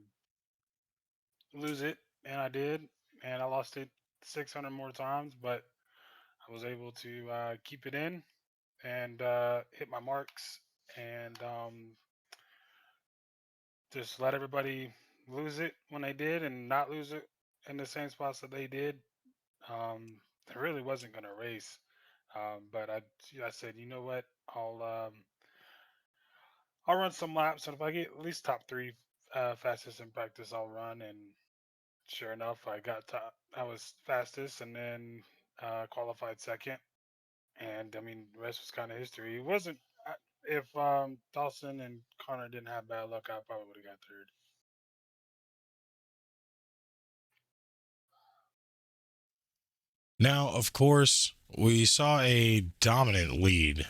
lose it, and I did, and I lost it 600 more times, but I was able to keep it in and hit my marks, and just let everybody lose it when they did, and not lose it in the same spots that they did. It really wasn't going to race, but I said, you know what, I'll run some laps, and if I get at least top 3 fastest in practice, I'll run. And sure enough, I was fastest, and then qualified second. And I mean, the rest was kind of history. It wasn't if Dawson and Connor didn't have bad luck, I probably would have got 3rd. Now, of course, we saw a dominant lead,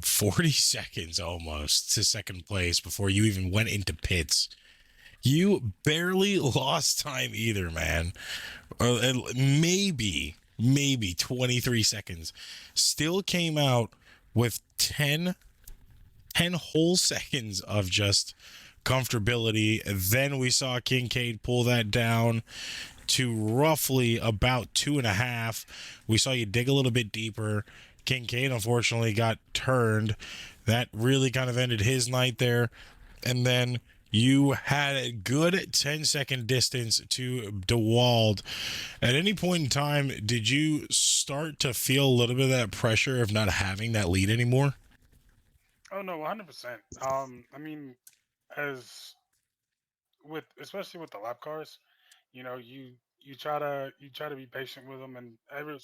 40 seconds almost to second place before you even went into pits. You barely lost time either, man. Maybe 23 seconds. Still came out with 10 10 whole seconds of just comfortability. Then we saw Kincaid pull that down to roughly about 2.5. We saw you dig a little bit deeper. Kincaid unfortunately got turned. That really kind of ended his night there. And then you had a good 10-second distance to DeWald. At any point in time, did you start to feel a little bit of that pressure of not having that lead anymore? Oh no, 100%. I mean, as with especially with the lap cars, you know, you try to be patient with them, and real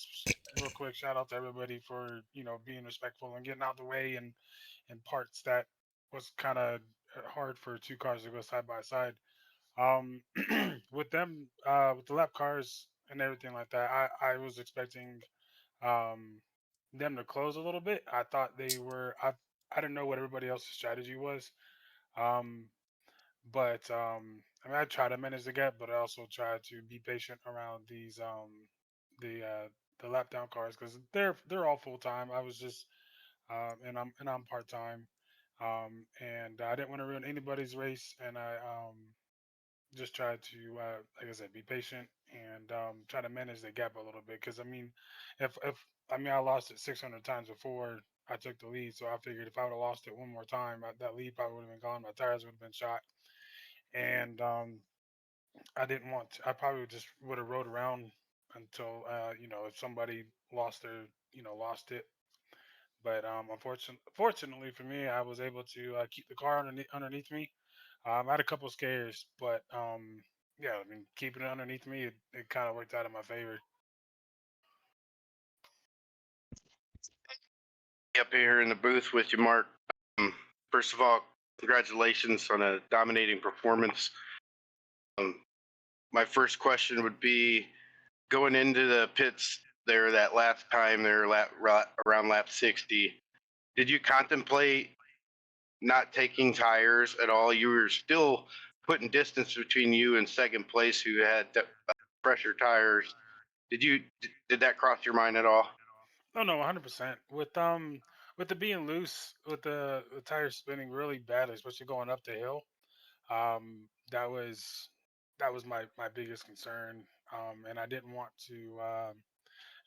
quick shout out to everybody for being respectful and getting out the way and parts that was kind of hard for two cars to go side by side. Um, with them, with the lap cars and everything like that, I was expecting um them to close a little bit. I thought they were. I didn't know what everybody else's strategy was. Um, but I mean, I try to manage the gap, but I also try to be patient around these the uh the lap down cars because they're all full time. I was just and I'm part time, and I didn't want to ruin anybody's race, and I just tried to like I said, be patient and try to manage the gap a little bit because I mean, if I mean I lost it 600 times before I took the lead, so I figured if I would have lost it one more time, that lead probably would have been gone. My tires would have been shot, and I didn't want to, I probably just would have rode around until if somebody lost their lost it. But fortunately for me, I was able to keep the car underneath me. I had a couple scares, but yeah, I mean keeping it underneath me, it kind of worked out in my favor. Up here in the booth with you, Mark. Um, First of all, congratulations on a dominating performance. My first question would be going into the pits there that last time there around lap 60. Did you contemplate not taking tires at all? You were still putting distance between you and second place, who had pressure tires. Did that cross your mind at all? Oh no, 100%. With the being loose, with the tires spinning really badly, especially going up the hill. That was my biggest concern. And I didn't want to,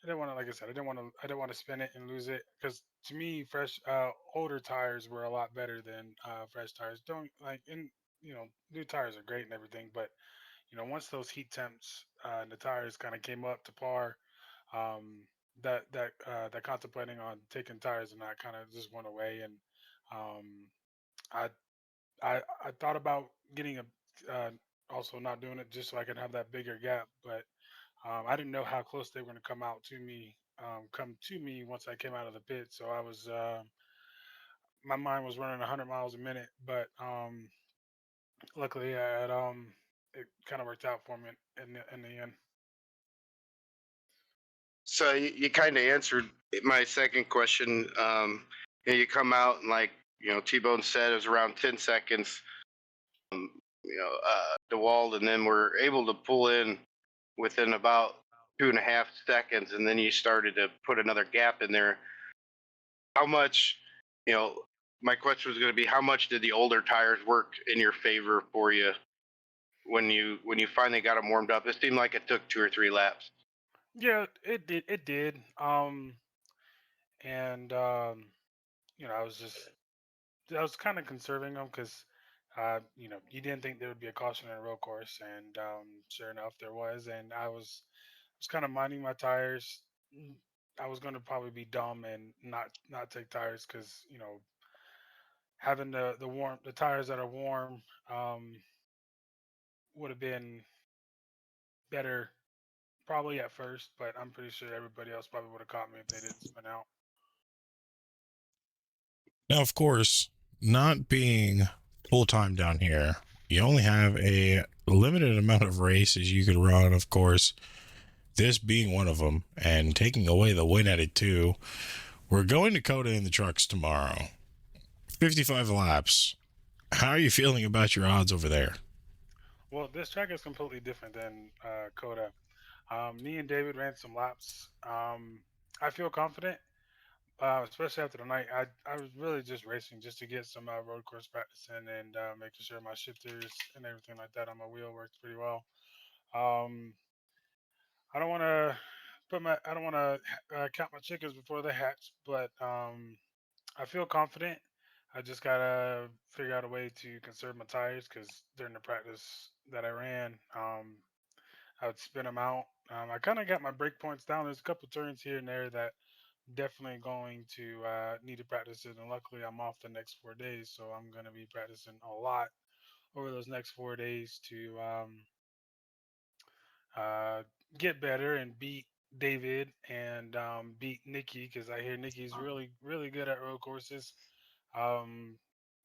like I said, I didn't want to spin it and lose it because to me, older tires were a lot better than fresh tires. Don't like, and new tires are great and everything, but once those heat temps and the tires kind of came up to par, um, that contemplating on taking tires and that kind of just went away, and um, I I thought about getting a also not doing it just so I can have that bigger gap, but I didn't know how close they were going to come to me once I came out of the pit. So my mind was running 100 miles a minute, but luckily it kind of worked out for me in the end. So you kind of answered my second question. You come out and like T-Bone said, it was around 10 seconds. DeWald, and then we're able to pull in within about 2.5 seconds, and then you started to put another gap in there. How much, you know, my question was going to be, how much did the older tires work in your favor for you when you finally got them warmed up? It seemed like it took 2 or 3 laps. Yeah, it did. It did. And I was kind of conserving them because you didn't think there would be a caution in a road course, and sure enough, there was. And I was kind of minding my tires. I was going to probably be dumb and not take tires because having the tires that are warm would have been better probably at first, but I'm pretty sure everybody else probably would have caught me if they didn't spin out. Now, of course, not being full time down here, you only have a limited amount of races you could run, of course, this being one of them, and taking away the win at it too. We're going to Coda in the trucks tomorrow. 55 laps. How are you feeling about your odds over there? Well, this track is completely different than Coda. Me and David ran some laps. I feel confident. especially after the night. I was really just racing just to get some road course practice in and making sure my shifters and everything like that on my wheel works pretty well. Um, I don't want to I don't want to count my chickens before they hatch, but I feel confident. I just gotta figure out a way to conserve my tires because during the practice that I ran, I would spin them out. I kind of got my brake points down. There's a couple turns here and there that definitely going to need to practice it. And luckily, I'm off the next 4 days, so I'm going to be practicing a lot over those next 4 days to uh, get better and beat David and beat Nikki because I hear Nikki's really good at road courses. Um,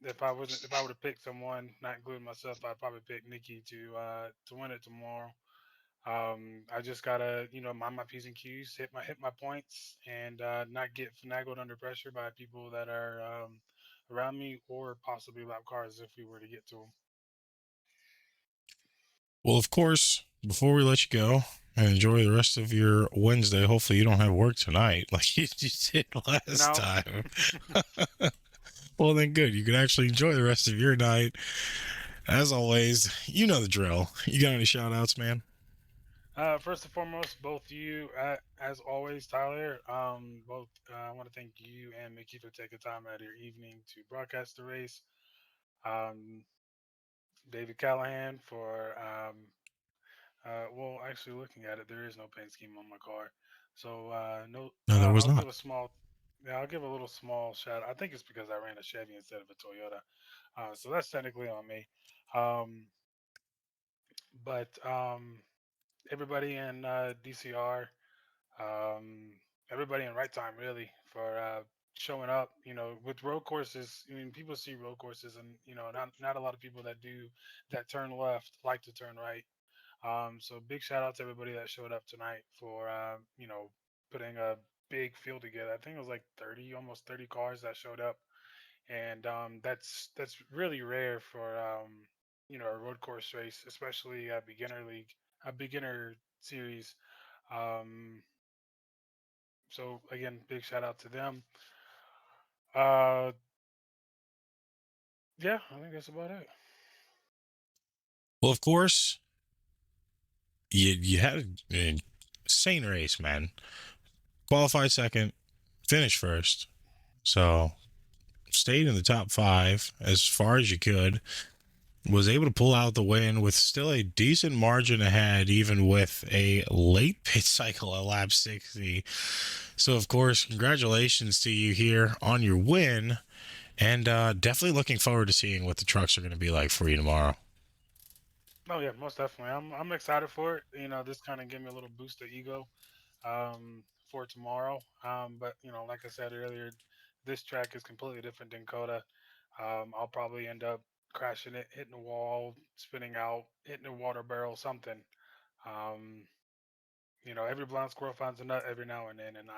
if I would have picked someone, not including myself, I'd probably pick Nikki to win it tomorrow. I just gotta, mind my p's and q's, hit my points, and not get finagled under pressure by people that are around me or possibly lap cars if we were to get to them. Well, of course, before we let you go and enjoy the rest of your Wednesday, hopefully you don't have work tonight like you did last time. Well, then good. You can actually enjoy the rest of your night. As always, you know the drill. You got any shout outs, man? First and foremost, both you, as always, Tyler. Both I want to thank you and Mickey for taking time out of your evening to broadcast the race. Um, David Callahan for well, actually looking at it, there is no paint scheme on my car, so no. No, there was I'll not. give a small, yeah, I'll give a little small shout. I think it's because I ran a Chevy instead of a Toyota, so that's technically on me. Um, but everybody in DCR, um, everybody in right time really for showing up. With road courses, I mean, people see road courses, and not a lot of people that do that turn left like to turn right. So big shout out to everybody that showed up tonight for putting a big field together. I think it was like 30, almost 30 cars that showed up, and that's really rare for a road course race, especially a beginner series. Um, so again, big shout out to them. Uh, yeah, I think that's about it. Well, of course, you had an insane race, man. Qualified second, finished first. So stayed in the top 5 as far as you could. Was able to pull out the win with still a decent margin ahead, even with a late pit cycle at lap 60. So, of course, congratulations to you here on your win. And definitely looking forward to seeing what the trucks are going to be like for you tomorrow. Oh yeah, most definitely. I'm excited for it. This kind of gave me a little boost of ego for tomorrow. But like I said earlier, this track is completely different than Coda. I'll probably end up crashing it, hitting the wall, spinning out, hitting a water barrel, something. Um, every blind squirrel finds a nut every now and then, and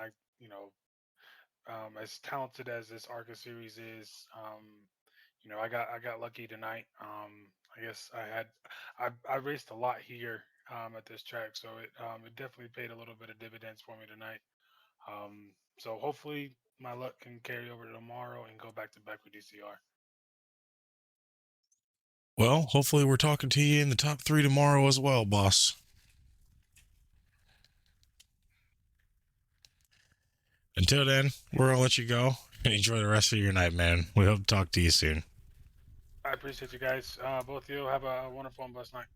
as talented as this Arca series is, I got lucky tonight. I guess I raced a lot here at this track, so it definitely paid a little bit of dividends for me tonight. So hopefully my luck can carry over to tomorrow and go back to back with DCR. Well, hopefully we're talking to you in the top 3 tomorrow as well, boss. Until then, we're going to let you go and enjoy the rest of your night, man. We hope to talk to you soon. I appreciate you guys. Both of you have a wonderful and blessed night.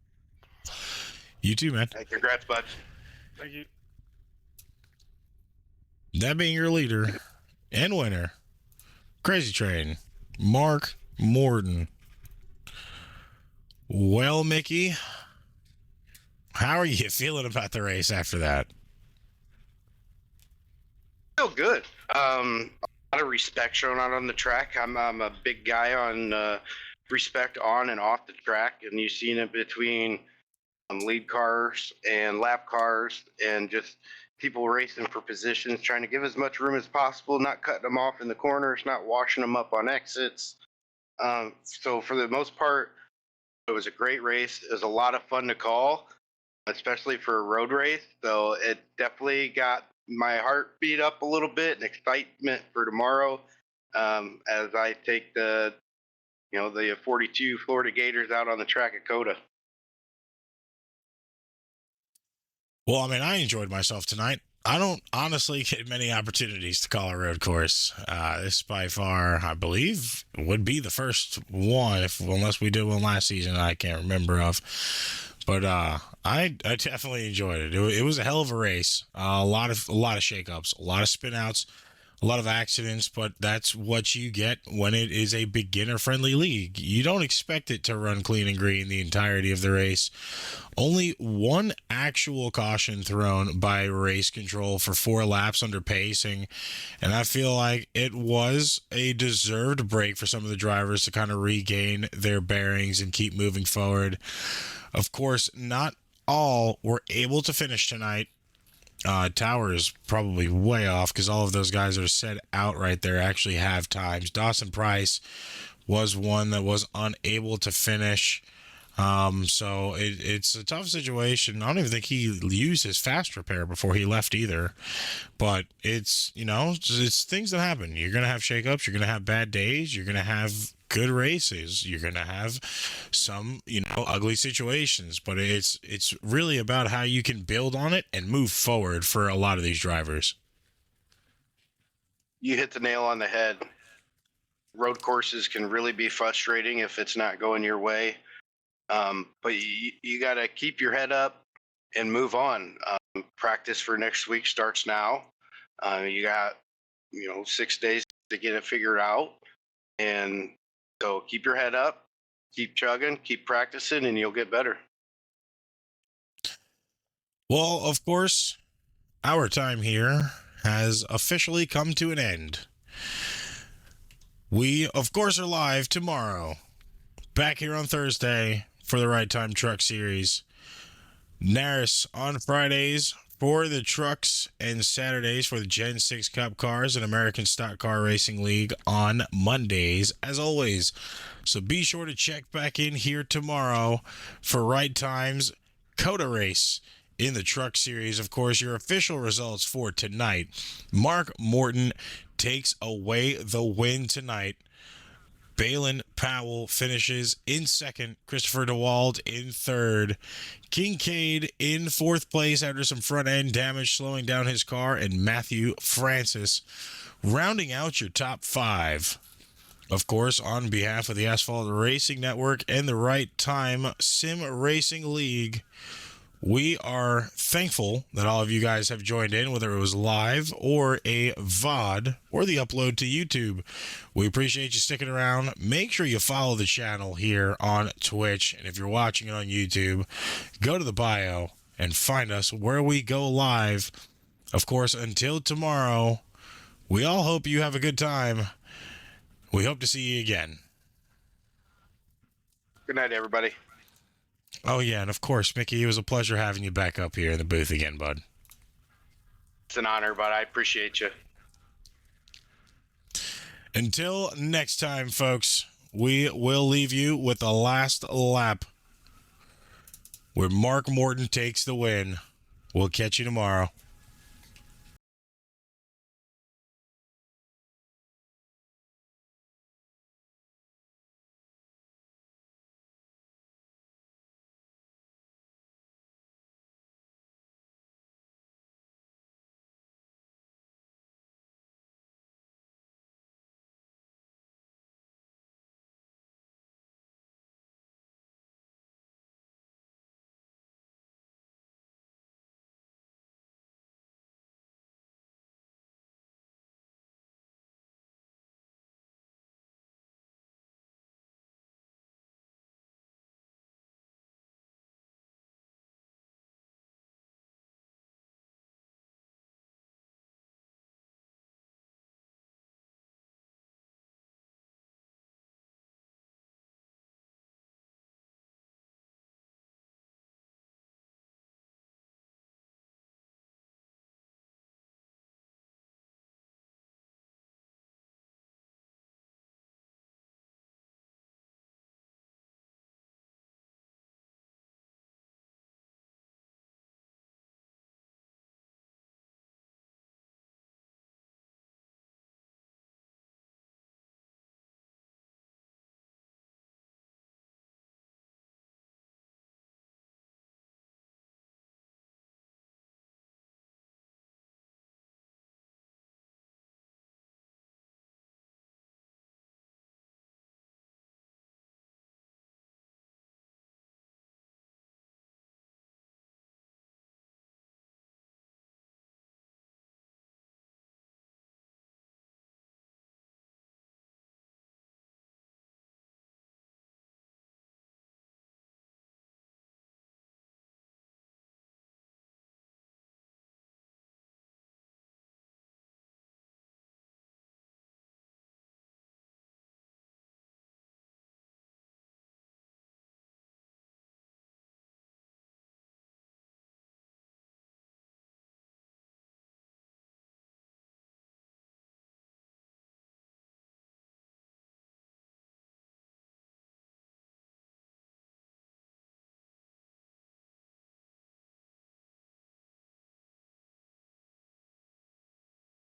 You too, man. Hey, congrats, bud. Thank you. That being your leader and winner, Crazy Train, Mark Morton. Well, Mickey, how are you feeling about the race after that? Feel good. A lot of respect shown out on the track. I'm a big guy on respect on and off the track, and you've seen it between lead cars and lap cars and just people racing for positions, trying to give as much room as possible, not cutting them off in the corners, not washing them up on exits. So for the most part, it was a great race. It was a lot of fun to call, especially for a road race. So it definitely got my heart beat up a little bit and excitement for tomorrow as I take the 42 Florida Gators out on the track at Coda. Well, I mean, I enjoyed myself tonight. I don't honestly get many opportunities to call a road course. This by far, I believe, would be the first one, unless we did one last season I can't remember of. But I definitely enjoyed it. It was a hell of a race. A lot of shakeups, a lot of spinouts, a lot of accidents, but that's what you get when it is a beginner-friendly league. You don't expect it to run clean and green the entirety of the race. Only one actual caution thrown by race control for 4 laps under pacing, and I feel like it was a deserved break for some of the drivers to kind of regain their bearings and keep moving forward. Of course, not all were able to finish tonight. Tower is probably way off because all of those guys that are set out right there actually have times. Dawson Price was one that was unable to finish. So it's a tough situation. I don't even think he used his fast repair before he left either. But it's things that happen. You're going to have shakeups. You're going to have bad days. You're going to have good races. You're going to have some, ugly situations. But it's really about how you can build on it and move forward for a lot of these drivers. You hit the nail on the head. Road courses can really be frustrating if it's not going your way. But you got to keep your head up and move on. Practice for next week starts now. You got, 6 days to get it figured out. And so keep your head up, keep chugging, keep practicing, and you'll get better. Well, of course, our time here has officially come to an end. We, of course, are live tomorrow. Back here on Thursday for the Right Time Truck Series. Naris on Fridays for the trucks and Saturdays for the Gen 6 Cup cars and American Stock Car Racing League on Mondays, as always. So be sure to check back in here tomorrow for Right Time's Coda Race in the Truck Series. Of course, your official results for tonight. Mark Morton takes away the win tonight. Balin Powell finishes in second. Christopher DeWald in third. Kincaid in fourth place after some front-end damage slowing down his car. And Matthew Francis rounding out your top 5. Of course, on behalf of the Asphalt Racing Network and the Right Time Sim Racing League, we are thankful that all of you guys have joined in, whether it was live or a VOD or the upload to YouTube. We appreciate you sticking around. Make sure you follow the channel here on Twitch. And if you're watching it on YouTube, go to the bio and find us where we go live. Of course, until tomorrow, we all hope you have a good time. We hope to see you again. Good night, everybody. Oh, yeah, and of course, Mickey, it was a pleasure having you back up here in the booth again, bud. It's an honor, bud. I appreciate you. Until next time, folks, we will leave you with the last lap where Mark Morton takes the win. We'll catch you tomorrow.